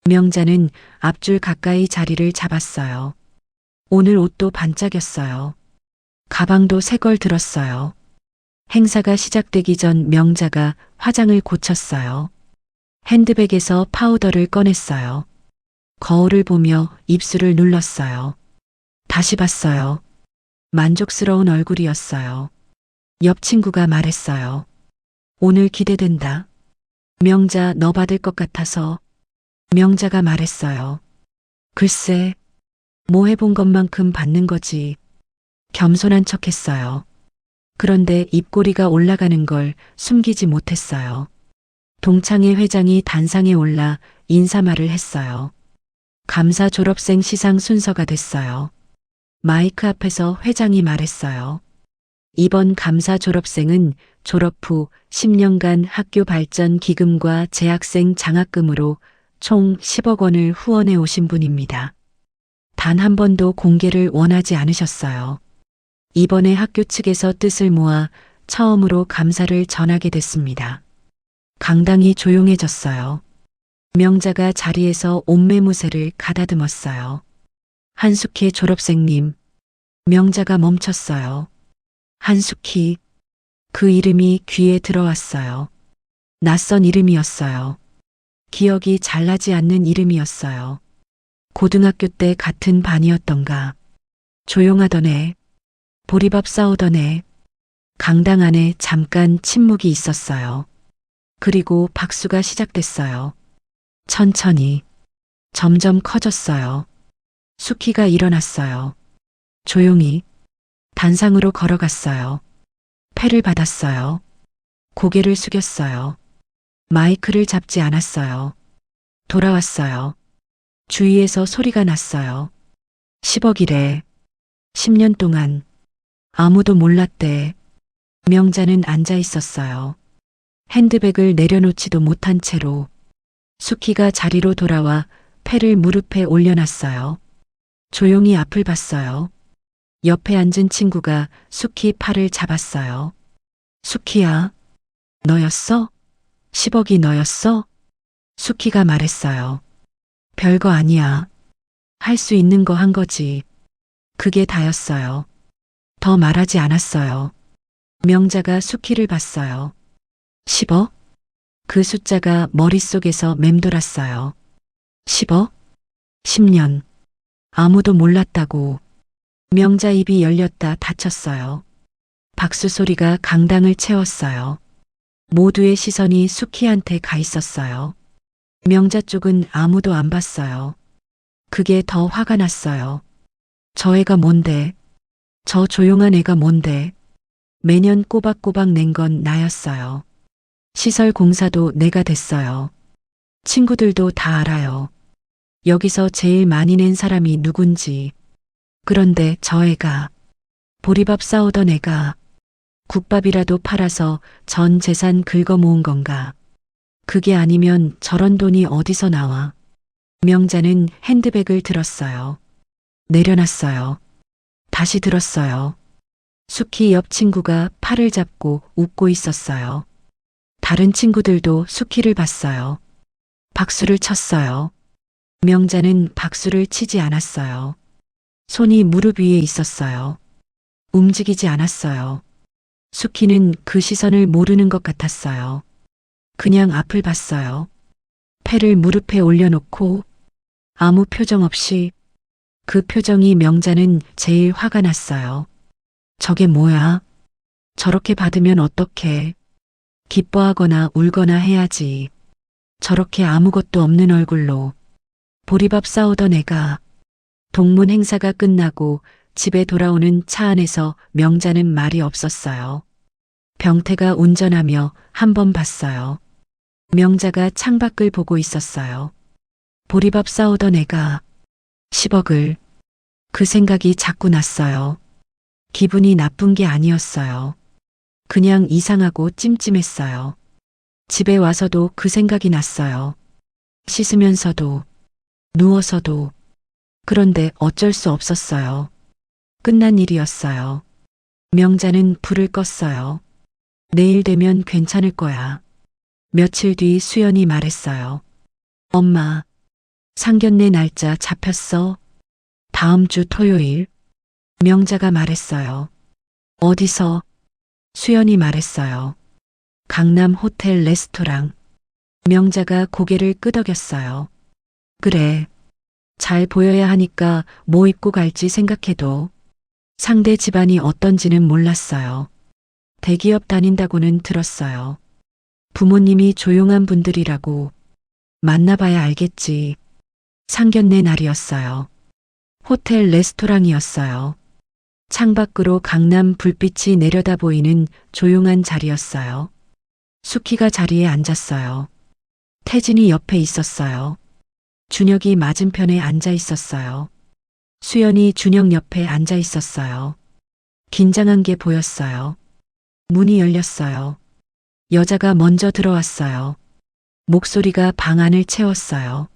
명자는 앞줄 가까이 자리를 잡았어요. 오늘 옷도 반짝였어요. 가방도 새 걸 들었어요. 행사가 시작되기 전 명자가 화장을 고쳤어요. 핸드백에서 파우더를 꺼냈어요. 거울을 보며 입술을 눌렀어요. 다시 봤어요. 만족스러운 얼굴이었어요. 옆 친구가 말했어요. 오늘 기대된다. 명자 너 받을 것 같아서. 명자가 말했어요. 글쎄, 뭐 해본 것만큼 받는 거지. 겸손한 척 했어요. 그런데 입꼬리가 올라가는 걸 숨기지 못했어요. 동창회 회장이 단상에 올라 인사말을 했어요. 감사 졸업생 시상 순서가 됐어요. 마이크 앞에서 회장이 말했어요. 이번 감사 졸업생은 졸업 후 10년간 학교 발전 기금과 재학생 장학금으로 총 10억 원을 후원해 오신 분입니다. 단 한 번도 공개를 원하지 않으셨어요. 이번에 학교 측에서 뜻을 모아 처음으로 감사를 전하게 됐습니다. 강당이 조용해졌어요. 명자가 자리에서 옷매무새를 가다듬었어요. 한숙희 졸업생님. 명자가 멈췄어요. 한숙희. 그 이름이 귀에 들어왔어요. 낯선 이름이었어요. 기억이 잘 나지 않는 이름이었어요. 고등학교 때 같은 반이었던가. 조용하던 애. 보리밥 싸우던 애. 강당 안에 잠깐 침묵이 있었어요. 그리고 박수가 시작됐어요. 천천히. 점점 커졌어요. 수키가 일어났어요. 조용히. 단상으로 걸어갔어요. 패를 받았어요. 고개를 숙였어요. 마이크를 잡지 않았어요. 돌아왔어요. 주위에서 소리가 났어요. 10억이래. 10년 동안. 아무도 몰랐대. 명자는 앉아 있었어요. 핸드백을 내려놓지도 못한 채로. 수키가 자리로 돌아와 패를 무릎에 올려놨어요. 조용히 앞을 봤어요. 옆에 앉은 친구가 수키 팔을 잡았어요. 수키야, 너였어? 10억이 너였어? 수키가 말했어요. 별거 아니야. 할 수 있는 거 한 거지. 그게 다였어요. 더 말하지 않았어요. 명자가 수키를 봤어요. 10억? 그 숫자가 머릿속에서 맴돌았어요. 10억? 10년. 아무도 몰랐다고. 명자 입이 열렸다 닫혔어요. 박수 소리가 강당을 채웠어요. 모두의 시선이 수키한테 가 있었어요. 명자 쪽은 아무도 안 봤어요. 그게 더 화가 났어요. 저 애가 뭔데? 저 조용한 애가 뭔데? 매년 꼬박꼬박 낸 건 나였어요. 시설 공사도 내가 됐어요. 친구들도 다 알아요. 여기서 제일 많이 낸 사람이 누군지. 그런데 저 애가, 보리밥 싸우던 애가 국밥이라도 팔아서 전 재산 긁어 모은 건가? 그게 아니면 저런 돈이 어디서 나와? 명자는 핸드백을 들었어요. 내려놨어요. 다시 들었어요. 숙희 옆 친구가 팔을 잡고 웃고 있었어요. 다른 친구들도 숙희를 봤어요. 박수를 쳤어요. 명자는 박수를 치지 않았어요. 손이 무릎 위에 있었어요. 움직이지 않았어요. 숙희는 그 시선을 모르는 것 같았어요. 그냥 앞을 봤어요. 패를 무릎에 올려놓고 아무 표정 없이. 그 표정이 명자는 제일 화가 났어요. 저게 뭐야? 저렇게 받으면 어떡해? 기뻐하거나 울거나 해야지. 저렇게 아무것도 없는 얼굴로 보리밥 싸우던 애가. 동문 행사가 끝나고 집에 돌아오는 차 안에서 명자는 말이 없었어요. 병태가 운전하며 한 번 봤어요. 명자가 창밖을 보고 있었어요. 보리밥 싸우던 애가 10억을. 그 생각이 자꾸 났어요. 기분이 나쁜 게 아니었어요. 그냥 이상하고 찜찜했어요. 집에 와서도 그 생각이 났어요. 씻으면서도, 누워서도. 그런데 어쩔 수 없었어요. 끝난 일이었어요. 명자는 불을 껐어요. 내일 되면 괜찮을 거야. 며칠 뒤 수연이 말했어요. 엄마, 상견례 날짜 잡혔어? 다음 주 토요일. 명자가 말했어요. 어디서? 수연이 말했어요. 강남 호텔 레스토랑. 명자가 고개를 끄덕였어요. 그래. 잘 보여야 하니까 뭐 입고 갈지 생각해도. 상대 집안이 어떤지는 몰랐어요. 대기업 다닌다고는 들었어요. 부모님이 조용한 분들이라고. 만나봐야 알겠지. 상견례 날이었어요. 호텔 레스토랑이었어요. 창밖으로 강남 불빛이 내려다 보이는 조용한 자리였어요. 숙희가 자리에 앉았어요. 태진이 옆에 있었어요. 준혁이 맞은편에 앉아 있었어요. 수연이 준혁 옆에 앉아 있었어요. 긴장한 게 보였어요. 문이 열렸어요. 여자가 먼저 들어왔어요. 목소리가 방 안을 채웠어요.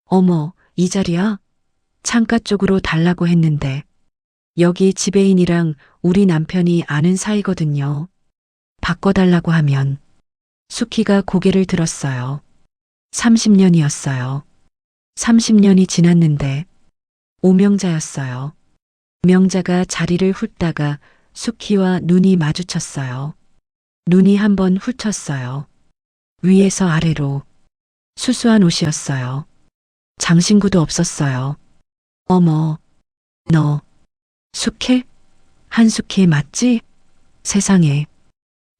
어머, 이 자리야? 창가 쪽으로 달라고 했는데. 여기 지배인이랑 우리 남편이 아는 사이거든요. 바꿔달라고 하면. 숙희가 고개를 들었어요. 30년이었어요. 30년이 지났는데 오명자였어요. 명자가 자리를 훑다가 숙희와 눈이 마주쳤어요. 눈이 한번 훑었어요. 위에서 아래로. 수수한 옷이었어요. 장신구도 없었어요. 어머, 너 숙혜? 한숙혜 맞지? 세상에.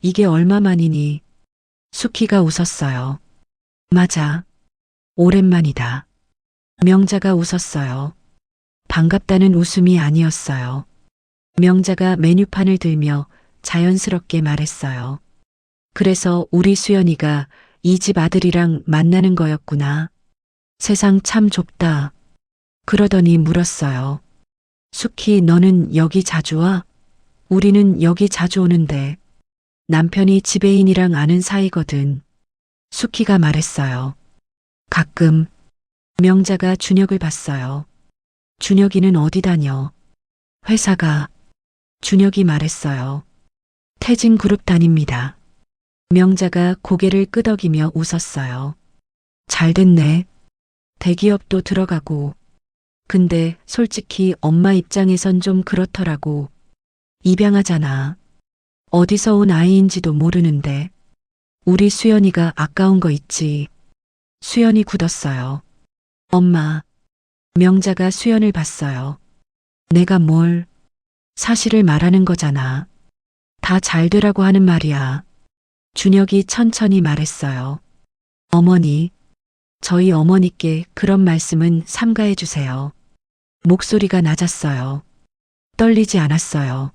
이게 얼마만이니? 숙희가 웃었어요. 맞아. 오랜만이다. 명자가 웃었어요. 반갑다는 웃음이 아니었어요. 명자가 메뉴판을 들며 자연스럽게 말했어요. 그래서 우리 수연이가 이 집 아들이랑 만나는 거였구나. 세상 참 좁다. 그러더니 물었어요. 숙희, 너는 여기 자주 와? 우리는 여기 자주 오는데 남편이 지배인이랑 아는 사이거든. 숙희가 말했어요. 가끔. 명자가 준혁을 봤어요. 준혁이는 어디 다녀? 회사가. 준혁이 말했어요. 태진 그룹 다닙니다. 명자가 고개를 끄덕이며 웃었어요. 잘 됐네. 대기업도 들어가고. 근데 솔직히 엄마 입장에선 좀 그렇더라고. 입양하잖아. 어디서 온 아이인지도 모르는데. 우리 수연이가 아까운 거 있지. 수연이 굳었어요. 엄마. 명자가 수연을 봤어요. 내가 뭘. 사실을 말하는 거잖아. 다 잘 되라고 하는 말이야. 준혁이 천천히 말했어요. 어머니. 저희 어머니께 그런 말씀은 삼가해 주세요. 목소리가 낮았어요. 떨리지 않았어요.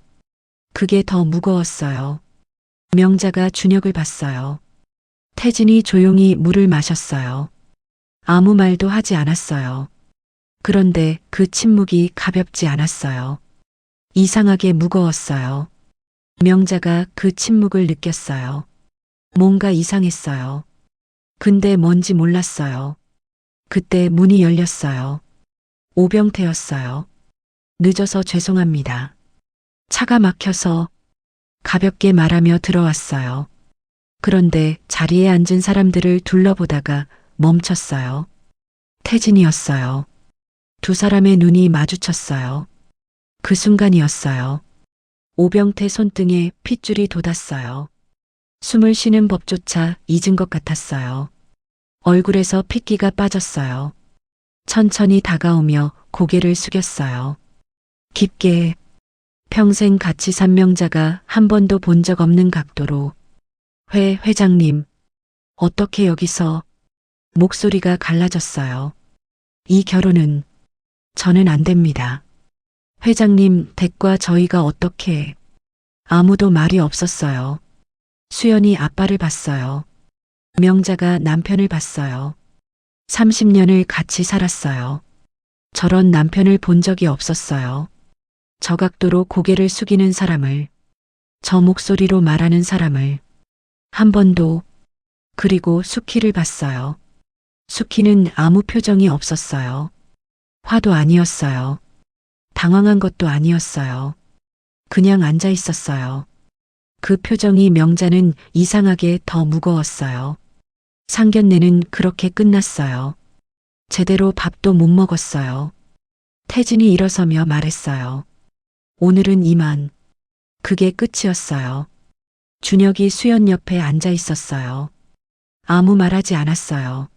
그게 더 무거웠어요. 명자가 준혁을 봤어요. 태진이 조용히 물을 마셨어요. 아무 말도 하지 않았어요. 그런데 그 침묵이 가볍지 않았어요. 이상하게 무거웠어요. 명자가 그 침묵을 느꼈어요. 뭔가 이상했어요. 근데 뭔지 몰랐어요. 그때 문이 열렸어요. 오병태였어요. 늦어서 죄송합니다. 차가 막혀서 가볍게 말하며 들어왔어요. 그런데 자리에 앉은 사람들을 둘러보다가 멈췄어요. 태진이었어요. 두 사람의 눈이 마주쳤어요. 그 순간이었어요. 오병태 손등에 핏줄이 돋았어요. 숨을 쉬는 법조차 잊은 것 같았어요. 얼굴에서 핏기가 빠졌어요. 천천히 다가오며 고개를 숙였어요. 깊게 평생 같이 산 명자가 한 번도 본 적 없는 각도로 회장님, 어떻게 여기서 목소리가 갈라졌어요. 이 결혼은 저는 안 됩니다. 회장님 댁과 저희가 어떻게 아무도 말이 없었어요. 수연이 아빠를 봤어요. 명자가 남편을 봤어요. 30년을 같이 살았어요. 저런 남편을 본 적이 없었어요. 저 각도로 고개를 숙이는 사람을, 저 목소리로 말하는 사람을 한 번도. 그리고 수키를 봤어요. 수키는 아무 표정이 없었어요. 화도 아니었어요. 당황한 것도 아니었어요. 그냥 앉아 있었어요. 그 표정이 명자는 이상하게 더 무거웠어요. 상견례는 그렇게 끝났어요. 제대로 밥도 못 먹었어요. 태진이 일어서며 말했어요. 오늘은 이만. 그게 끝이었어요. 준혁이 수연 옆에 앉아 있었어요. 아무 말하지 않았어요.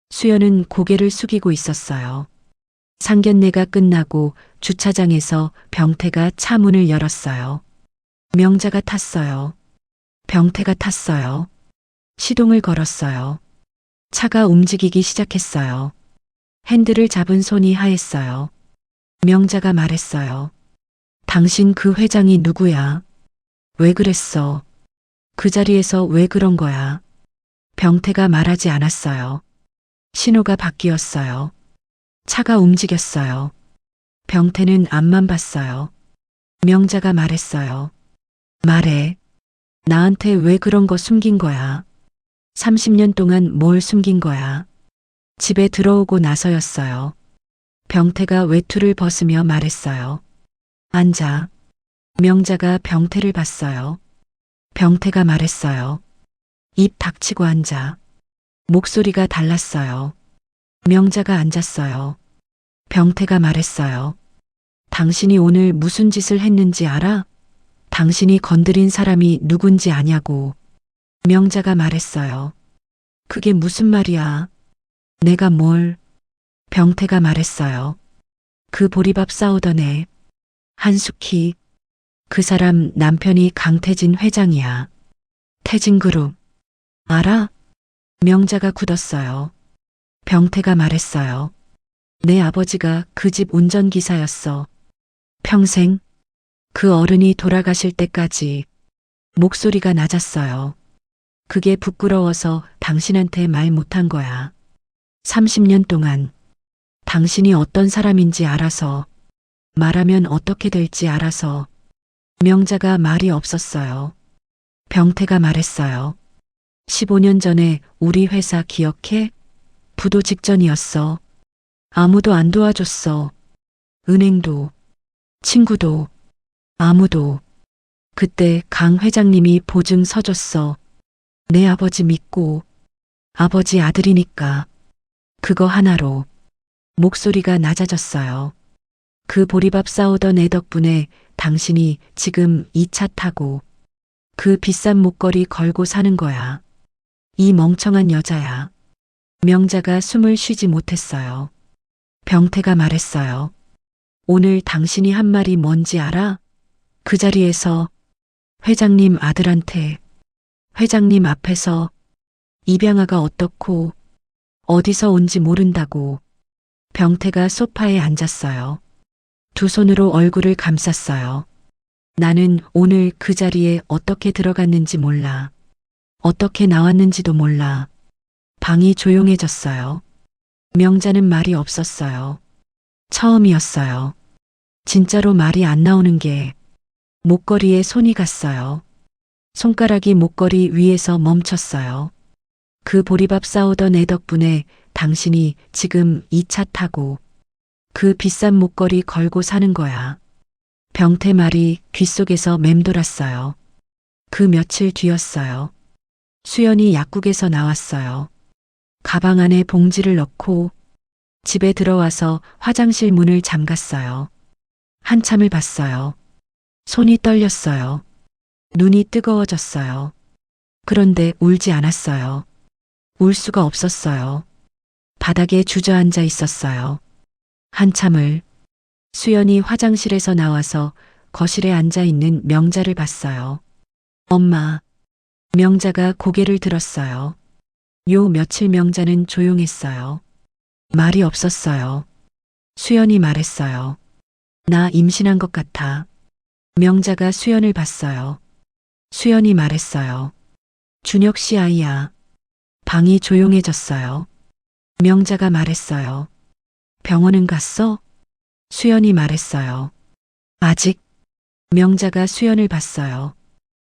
수연은 고개를 숙이고 있었어요. 상견례가 끝나고 주차장에서 병태가 차 문을 열었어요. 명자가 탔어요. 병태가 탔어요. 시동을 걸었어요. 차가 움직이기 시작했어요. 핸들을 잡은 손이 하했어요. 명자가 말했어요. 당신 그 회장이 누구야? 왜 그랬어? 그 자리에서 왜 그런 거야? 병태가 말하지 않았어요. 신호가 바뀌었어요. 차가 움직였어요. 병태는 앞만 봤어요. 명자가 말했어요. 말해. 나한테 왜 그런 거 숨긴 거야? 30년 동안 뭘 숨긴 거야? 집에 들어오고 나서였어요. 병태가 외투를 벗으며 말했어요. 앉아. 명자가 병태를 봤어요. 병태가 말했어요. 입 닥치고 앉아. 목소리가 달랐어요. 명자가 앉았어요. 병태가 말했어요. 당신이 오늘 무슨 짓을 했는지 알아? 당신이 건드린 사람이 누군지 아냐고. 명자가 말했어요. 그게 무슨 말이야? 내가 뭘? 병태가 말했어요. 그 보리밥 싸우던 애. 한숙희. 그 사람 남편이 강태진 회장이야. 태진그룹. 알아? 명자가 굳었어요. 병태가 말했어요. 내 아버지가 그 집 운전기사였어. 평생. 그 어른이 돌아가실 때까지. 목소리가 낮았어요. 그게 부끄러워서 당신한테 말 못한 거야. 30년 동안 당신이 어떤 사람인지 알아서, 말하면 어떻게 될지 알아서. 명자가 말이 없었어요. 병태가 말했어요. 15년 전에 우리 회사 기억해? 부도 직전이었어. 아무도 안 도와줬어. 은행도, 친구도, 아무도. 그때 강 회장님이 보증 서줬어. 내 아버지 믿고. 아버지 아들이니까. 그거 하나로. 목소리가 낮아졌어요. 그 보리밥 싸우던 애 덕분에 당신이 지금 이 차 타고 그 비싼 목걸이 걸고 사는 거야. 이 멍청한 여자야. 명자가 숨을 쉬지 못했어요. 병태가 말했어요. 오늘 당신이 한 말이 뭔지 알아? 그 자리에서 회장님 아들한테, 회장님 앞에서 입양아가 어떻고 어디서 온지 모른다고. 병태가 소파에 앉았어요. 두 손으로 얼굴을 감쌌어요. 나는 오늘 그 자리에 어떻게 들어갔는지 몰라. 어떻게 나왔는지도 몰라. 방이 조용해졌어요. 명자는 말이 없었어요. 처음이었어요. 진짜로 말이 안 나오는 게 목걸이에 손이 갔어요. 손가락이 목걸이 위에서 멈췄어요. 그 보리밥 싸우던 애 덕분에 당신이 지금 이 차 타고 그 비싼 목걸이 걸고 사는 거야. 병태 말이 귓속에서 맴돌았어요. 그 며칠 뒤였어요. 수연이 약국에서 나왔어요. 가방 안에 봉지를 넣고 집에 들어와서 화장실 문을 잠갔어요. 한참을 봤어요. 손이 떨렸어요. 눈이 뜨거워졌어요. 그런데 울지 않았어요. 울 수가 없었어요. 바닥에 주저앉아 있었어요. 한참을 수연이 화장실에서 나와서 거실에 앉아 있는 명자를 봤어요. 엄마. 명자가 고개를 들었어요. 요 며칠 명자는 조용했어요. 말이 없었어요. 수연이 말했어요. 나 임신한 것 같아. 명자가 수연을 봤어요. 수연이 말했어요. 준혁 씨 아이야. 방이 조용해졌어요. 명자가 말했어요. 병원은 갔어? 수연이 말했어요. 아직. 명자가 수연을 봤어요.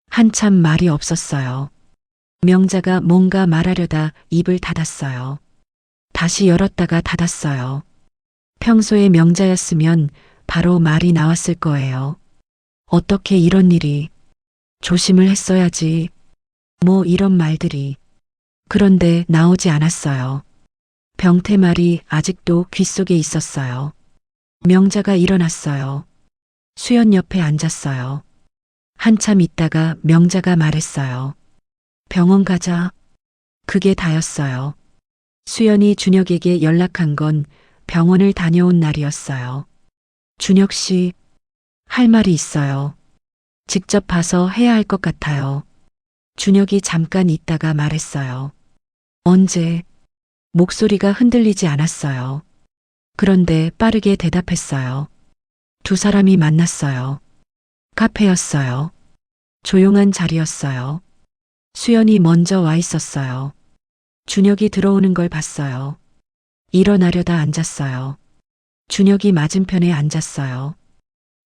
한참 말이 없었어요. 명자가 뭔가 말하려다 입을 닫았어요. 다시 열었다가 닫았어요. 평소에 명자였으면 바로 말이 나왔을 거예요. 어떻게 이런 일이. 조심을 했어야지. 뭐 이런 말들이. 그런데 나오지 않았어요. 병태 말이 아직도 귓속에 있었어요. 명자가 일어났어요. 수연 옆에 앉았어요. 한참 있다가 명자가 말했어요. 병원 가자. 그게 다였어요. 수연이 준혁에게 연락한 건 병원을 다녀온 날이었어요. 준혁 씨, 할 말이 있어요. 직접 봐서 해야 할 것 같아요. 준혁이 잠깐 있다가 말했어요. 언제? 목소리가 흔들리지 않았어요. 그런데 빠르게 대답했어요. 두 사람이 만났어요. 카페였어요. 조용한 자리였어요. 수연이 먼저 와 있었어요. 준혁이 들어오는 걸 봤어요. 일어나려다 앉았어요. 준혁이 맞은편에 앉았어요.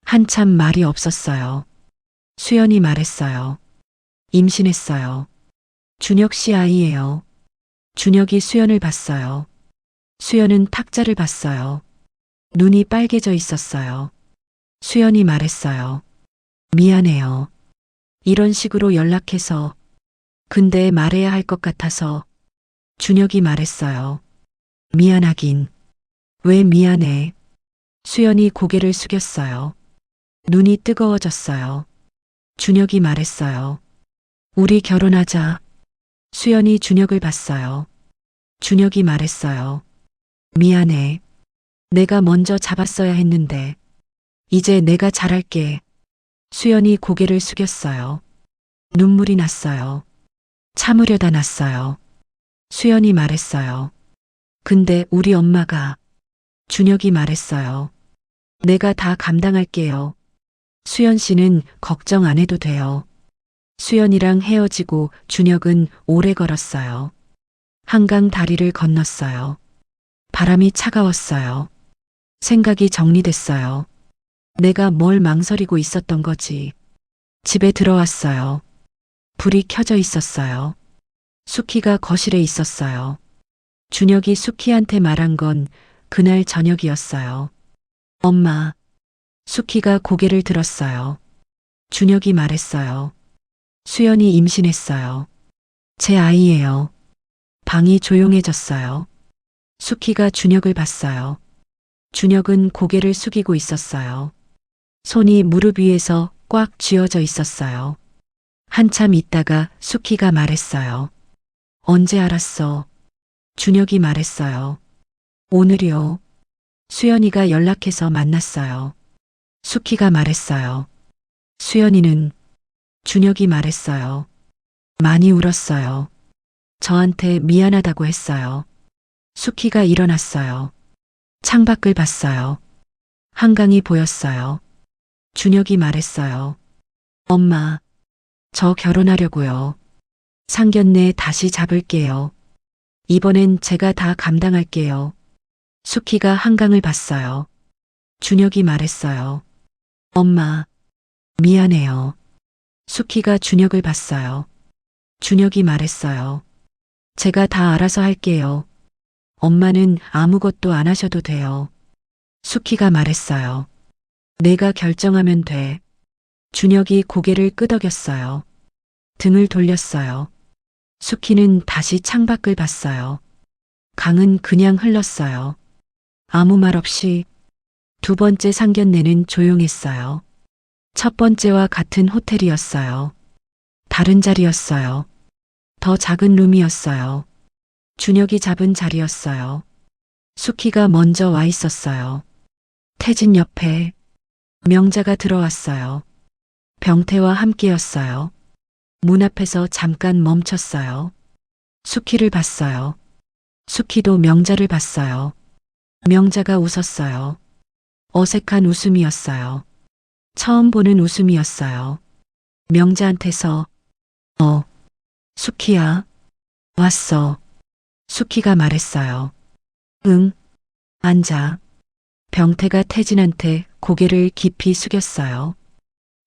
한참 말이 없었어요. 수연이 말했어요. 임신했어요. 준혁 씨 아이예요. 준혁이 수연을 봤어요. 수연은 탁자를 봤어요. 눈이 빨개져 있었어요. 수연이 말했어요. 미안해요. 이런 식으로 연락해서. 근데 말해야 할 것 같아서. 준혁이 말했어요. 미안하긴. 왜 미안해? 수연이 고개를 숙였어요. 눈이 뜨거워졌어요. 준혁이 말했어요. 우리 결혼하자. 수연이 준혁을 봤어요. 준혁이 말했어요. 미안해. 내가 먼저 잡았어야 했는데. 이제 내가 잘할게. 수연이 고개를 숙였어요. 눈물이 났어요. 참으려다 났어요. 수연이 말했어요. 근데 우리 엄마가. 준혁이 말했어요. 내가 다 감당할게요. 수연 씨는 걱정 안 해도 돼요. 수연이랑 헤어지고 준혁은 오래 걸었어요. 한강 다리를 건넜어요. 바람이 차가웠어요. 생각이 정리됐어요. 내가 뭘 망설이고 있었던 거지. 집에 들어왔어요. 불이 켜져 있었어요. 수키가 거실에 있었어요. 준혁이 수키한테 말한 건 그날 저녁이었어요. 엄마. 수키가 고개를 들었어요. 준혁이 말했어요. 수연이 임신했어요. 제 아이예요. 방이 조용해졌어요. 수키가 준혁을 봤어요. 준혁은 고개를 숙이고 있었어요. 손이 무릎 위에서 꽉 쥐어져 있었어요. 한참 있다가 수키가 말했어요. 언제 알았어? 준혁이 말했어요. 오늘이요. 수연이가 연락해서 만났어요. 수키가 말했어요. 수연이는. 준혁이 말했어요. 많이 울었어요. 저한테 미안하다고 했어요. 수키가 일어났어요. 창밖을 봤어요. 한강이 보였어요. 준혁이 말했어요. 엄마, 저 결혼하려고요. 상견례 다시 잡을게요. 이번엔 제가 다 감당할게요. 수키가 한강을 봤어요. 준혁이 말했어요. 엄마, 미안해요. 수키가 준혁을 봤어요. 준혁이 말했어요. 제가 다 알아서 할게요. 엄마는 아무것도 안 하셔도 돼요. 수키가 말했어요. 내가 결정하면 돼. 준혁이 고개를 끄덕였어요. 등을 돌렸어요. 수키는 다시 창밖을 봤어요. 강은 그냥 흘렀어요. 아무 말 없이 두 번째 상견례는 조용했어요. 첫 번째와 같은 호텔이었어요. 다른 자리였어요. 더 작은 룸이었어요. 준혁이 잡은 자리였어요. 수키가 먼저 와 있었어요. 태진 옆에 명자가 들어왔어요. 병태와 함께였어요. 문 앞에서 잠깐 멈췄어요. 수키를 봤어요. 수키도 명자를 봤어요. 명자가 웃었어요. 어색한 웃음이었어요. 처음 보는 웃음이었어요. 명자한테서 수키야, 왔어. 수키가 말했어요. 응, 앉아. 병태가 태진한테 고개를 깊이 숙였어요.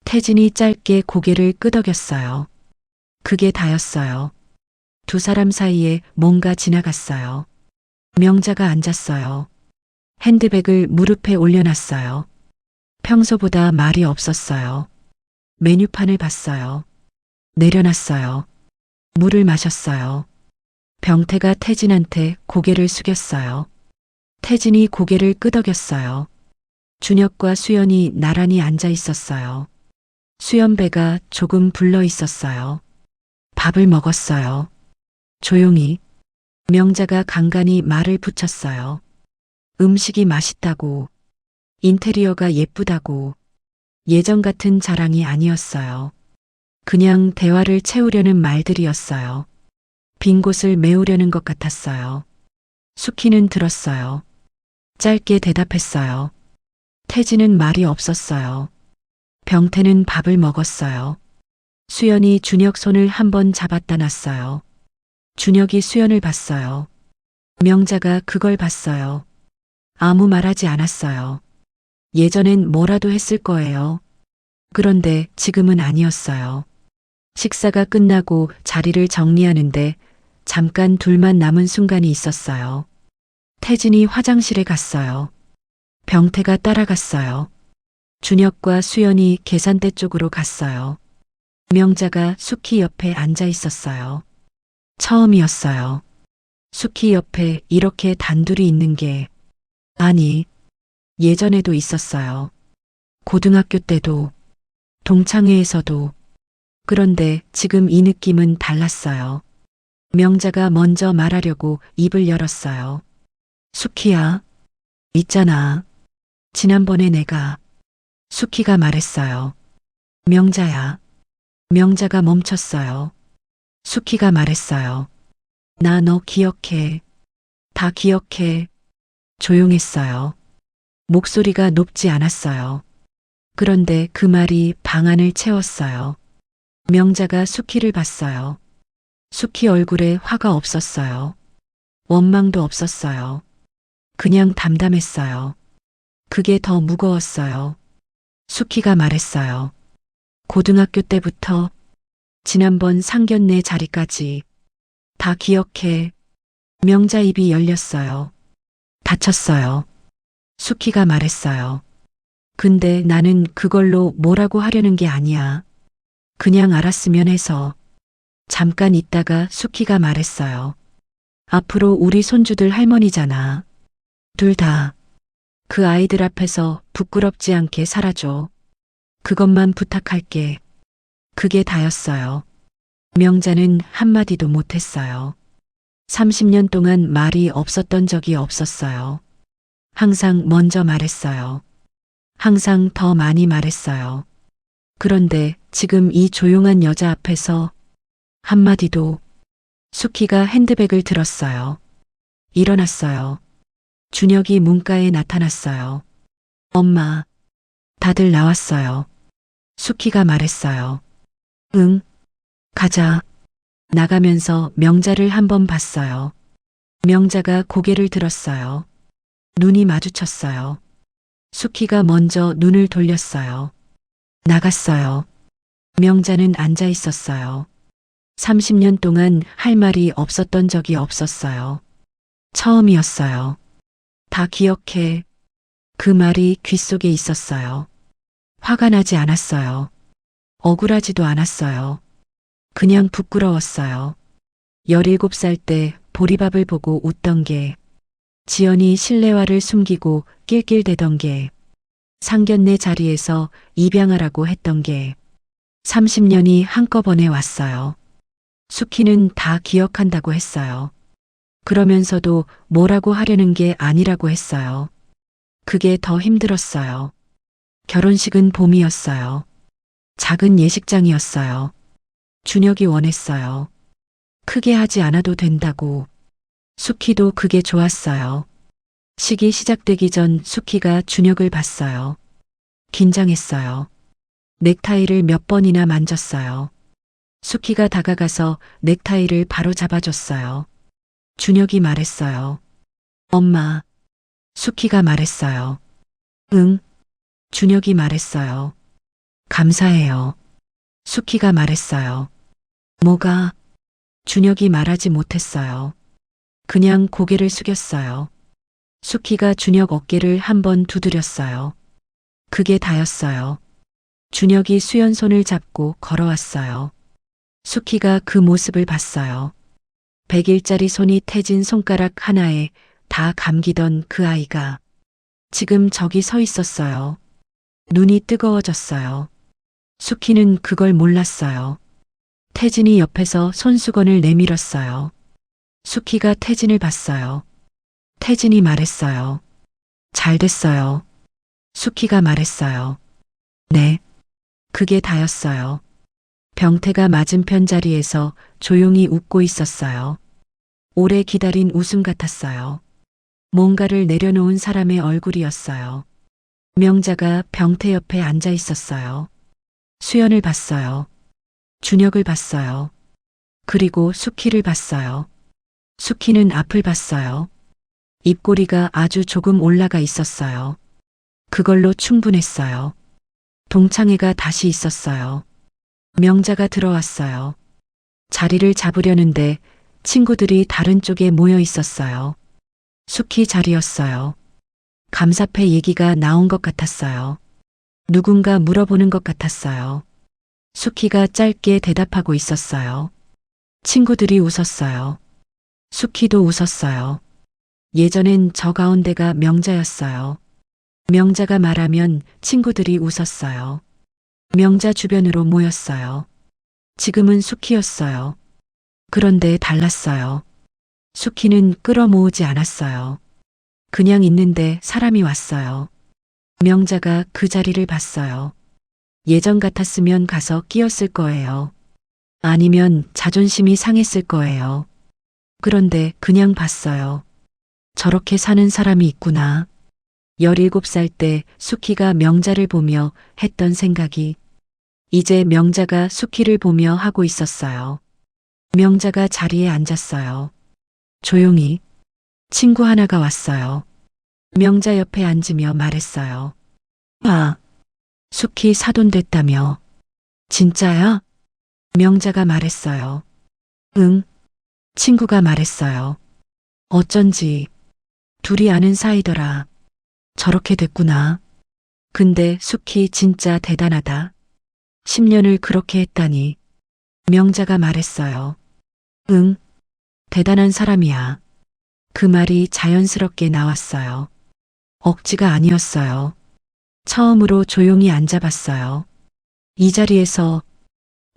태진이 짧게 고개를 끄덕였어요. 그게 다였어요. 두 사람 사이에 뭔가 지나갔어요. 명자가 앉았어요. 핸드백을 무릎에 올려놨어요. 평소보다 말이 없었어요. 메뉴판을 봤어요. 내려놨어요. 물을 마셨어요. 병태가 태진한테 고개를 숙였어요. 태진이 고개를 끄덕였어요. 준혁과 수연이 나란히 앉아 있었어요. 수연 배가 조금 불러 있었어요. 밥을 먹었어요. 조용히. 명자가 간간히 말을 붙였어요. 음식이 맛있다고, 인테리어가 예쁘다고, 예전 같은 자랑이 아니었어요. 그냥 대화를 채우려는 말들이었어요. 빈 곳을 메우려는 것 같았어요. 수키는 들었어요. 짧게 대답했어요. 태진은 말이 없었어요. 병태는 밥을 먹었어요. 수연이 준혁 손을 한번 잡았다 놨어요. 준혁이 수연을 봤어요. 명자가 그걸 봤어요. 아무 말하지 않았어요. 예전엔 뭐라도 했을 거예요. 그런데 지금은 아니었어요. 식사가 끝나고 자리를 정리하는데 잠깐 둘만 남은 순간이 있었어요. 태진이 화장실에 갔어요. 병태가 따라갔어요. 준혁과 수연이 계산대 쪽으로 갔어요. 명자가 수키 옆에 앉아 있었어요. 처음이었어요. 수키 옆에 이렇게 단둘이 있는 게, 아니, 예전에도 있었어요. 고등학교 때도, 동창회에서도. 그런데 지금 이 느낌은 달랐어요. 명자가 먼저 말하려고 입을 열었어요. 수키야, 있잖아. 지난번에 내가. 수키가 말했어요. 명자야. 명자가 멈췄어요. 수키가 말했어요. 나 너 기억해. 다 기억해. 조용했어요. 목소리가 높지 않았어요. 그런데 그 말이 방안을 채웠어요. 명자가 수키를 봤어요. 수키 얼굴에 화가 없었어요. 원망도 없었어요. 그냥 담담했어요. 그게 더 무거웠어요. 수키가 말했어요. 고등학교 때부터 지난번 상견례 자리까지 다 기억해. 명자 입이 열렸어요. 다쳤어요. 수키가 말했어요. 근데 나는 그걸로 뭐라고 하려는 게 아니야. 그냥 알았으면 해서. 잠깐 있다가 수키가 말했어요. 앞으로 우리 손주들 할머니잖아. 둘 다. 그 아이들 앞에서 부끄럽지 않게 살아줘. 그것만 부탁할게. 그게 다였어요. 명자는 한마디도 못했어요. 30년 동안 말이 없었던 적이 없었어요. 항상 먼저 말했어요. 항상 더 많이 말했어요. 그런데 지금 이 조용한 여자 앞에서 한마디도. 수키가 핸드백을 들었어요. 일어났어요. 준혁이 문가에 나타났어요. 엄마, 다들 나왔어요. 수키가 말했어요. 응, 가자. 나가면서 명자를 한번 봤어요. 명자가 고개를 들었어요. 눈이 마주쳤어요. 수키가 먼저 눈을 돌렸어요. 나갔어요. 명자는 앉아 있었어요. 30년 동안 할 말이 없었던 적이 없었어요. 처음이었어요. 다 기억해. 그 말이 귓속에 있었어요. 화가 나지 않았어요. 억울하지도 않았어요. 그냥 부끄러웠어요. 17살 때 보리밥을 보고 웃던 게, 지연이 실내화를 숨기고 낄낄대던 게, 상견례 자리에서 입양하라고 했던 게, 30년이 한꺼번에 왔어요. 수키는 다 기억한다고 했어요. 그러면서도 뭐라고 하려는 게 아니라고 했어요. 그게 더 힘들었어요. 결혼식은 봄이었어요. 작은 예식장이었어요. 준혁이 원했어요. 크게 하지 않아도 된다고. 수키도 그게 좋았어요. 식이 시작되기 전 수키가 준혁을 봤어요. 긴장했어요. 넥타이를 몇 번이나 만졌어요. 수키가 다가가서 넥타이를 바로 잡아줬어요. 준혁이 말했어요. 엄마. 수키가 말했어요. 응. 준혁이 말했어요. 감사해요. 수키가 말했어요. 뭐가? 준혁이 말하지 못했어요. 그냥 고개를 숙였어요. 수키가 준혁 어깨를 한번 두드렸어요. 그게 다였어요. 준혁이 수연 손을 잡고 걸어왔어요. 수키가 그 모습을 봤어요. 100일짜리 손이 태진 손가락 하나에 다 감기던 그 아이가 지금 저기 서 있었어요. 눈이 뜨거워졌어요. 수키는 그걸 몰랐어요. 태진이 옆에서 손수건을 내밀었어요. 수키가 태진을 봤어요. 태진이 말했어요. 잘 됐어요. 수키가 말했어요. 네. 그게 다였어요. 병태가 맞은편 자리에서 조용히 웃고 있었어요. 오래 기다린 웃음 같았어요. 뭔가를 내려놓은 사람의 얼굴이었어요. 명자가 병태 옆에 앉아 있었어요. 수연을 봤어요. 준혁을 봤어요. 그리고 수키를 봤어요. 수키는 앞을 봤어요. 입꼬리가 아주 조금 올라가 있었어요. 그걸로 충분했어요. 동창회가 다시 있었어요. 명자가 들어왔어요. 자리를 잡으려는데 친구들이 다른 쪽에 모여 있었어요. 수키 자리였어요. 감사패 얘기가 나온 것 같았어요. 누군가 물어보는 것 같았어요. 수키가 짧게 대답하고 있었어요. 친구들이 웃었어요. 수키도 웃었어요. 예전엔 저 가운데가 명자였어요. 명자가 말하면 친구들이 웃었어요. 명자 주변으로 모였어요. 지금은 수키였어요. 그런데 달랐어요. 수키는 끌어모으지 않았어요. 그냥 있는데 사람이 왔어요. 명자가 그 자리를 봤어요. 예전 같았으면 가서 끼었을 거예요. 아니면 자존심이 상했을 거예요. 그런데 그냥 봤어요. 저렇게 사는 사람이 있구나. 17살 때 수키가 명자를 보며 했던 생각이 이제 명자가 수키를 보며 하고 있었어요. 명자가 자리에 앉았어요. 조용히 친구 하나가 왔어요. 명자 옆에 앉으며 말했어요. 아, 수키 사돈됐다며. 진짜야? 명자가 말했어요. 응. 친구가 말했어요. 어쩐지 둘이 아는 사이더라. 저렇게 됐구나. 근데 수키 진짜 대단하다. 10년을 그렇게 했다니. 명자가 말했어요. 응. 대단한 사람이야. 그 말이 자연스럽게 나왔어요. 억지가 아니었어요. 처음으로 조용히 앉아봤어요. 이 자리에서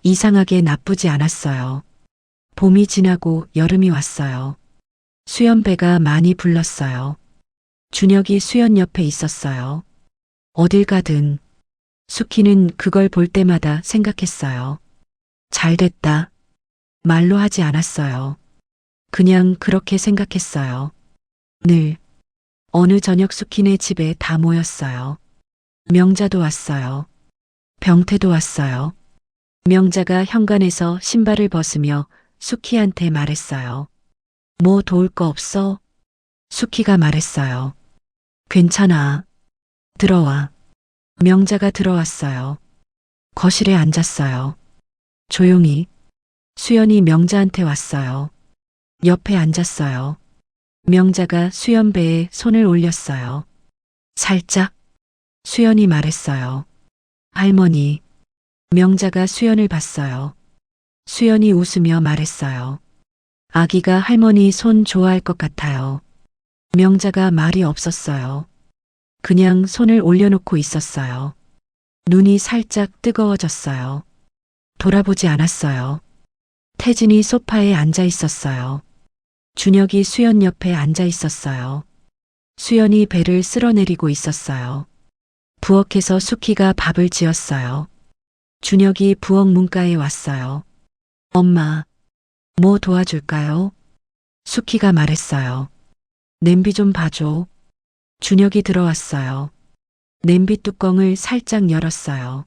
이상하게 나쁘지 않았어요. 봄이 지나고 여름이 왔어요. 수연배가 많이 불렀어요. 준혁이 수연 옆에 있었어요. 어딜 가든 수키는 그걸 볼 때마다 생각했어요. 잘 됐다. 말로 하지 않았어요. 그냥 그렇게 생각했어요. 늘 어느 저녁 수키네 집에 다 모였어요. 명자도 왔어요. 병태도 왔어요. 명자가 현관에서 신발을 벗으며 수키한테 말했어요. 뭐 도울 거 없어? 수키가 말했어요. 괜찮아. 들어와. 명자가 들어왔어요. 거실에 앉았어요. 조용히. 수연이 명자한테 왔어요. 옆에 앉았어요. 명자가 수연 배에 손을 올렸어요. 살짝. 수연이 말했어요. 할머니. 명자가 수연을 봤어요. 수연이 웃으며 말했어요. 아기가 할머니 손 좋아할 것 같아요. 명자가 말이 없었어요. 그냥 손을 올려놓고 있었어요. 눈이 살짝 뜨거워졌어요. 돌아보지 않았어요. 태진이 소파에 앉아 있었어요. 준혁이 수연 옆에 앉아 있었어요. 수연이 배를 쓸어내리고 있었어요. 부엌에서 수키가 밥을 지었어요. 준혁이 부엌 문가에 왔어요. 엄마, 뭐 도와줄까요? 수키가 말했어요. 냄비 좀 봐줘. 준혁이 들어왔어요. 냄비 뚜껑을 살짝 열었어요.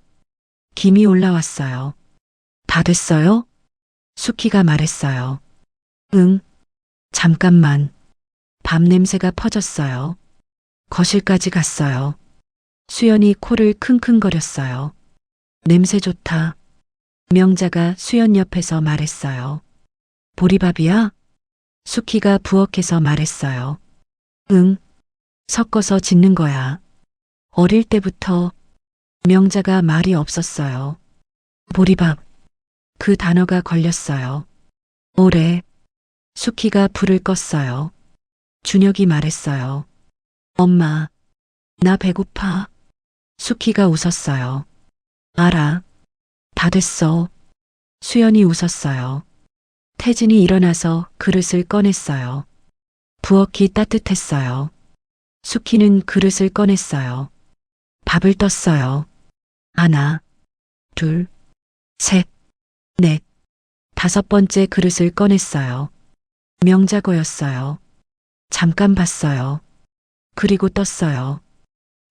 김이 올라왔어요. 다 됐어요? 수키가 말했어요. 응, 잠깐만. 밥 냄새가 퍼졌어요. 거실까지 갔어요. 수연이 코를 킁킁거렸어요. 냄새 좋다. 명자가 수연 옆에서 말했어요. 보리밥이야? 수키가 부엌에서 말했어요. 응, 섞어서 짓는 거야. 어릴 때부터 명자가 말이 없었어요. 보리밥. 그 단어가 걸렸어요. 오래. 수키가 불을 껐어요. 준혁이 말했어요. 엄마, 나 배고파. 수키가 웃었어요. 알아. 다 됐어. 수연이 웃었어요. 태진이 일어나서 그릇을 꺼냈어요. 부엌이 따뜻했어요. 수키는 그릇을 꺼냈어요. 밥을 떴어요. 하나, 둘, 셋, 넷, 다섯 번째 그릇을 꺼냈어요. 명자거였어요. 잠깐 봤어요. 그리고 떴어요.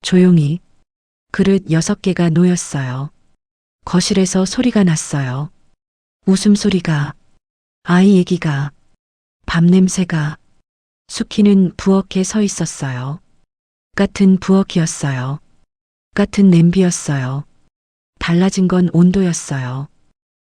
조용히. 그릇 6개가 놓였어요. 거실에서 소리가 났어요. 웃음소리가, 아이 얘기가, 밥 냄새가. 수키는 부엌에 서 있었어요. 같은 부엌이었어요. 같은 냄비였어요. 달라진 건 온도였어요.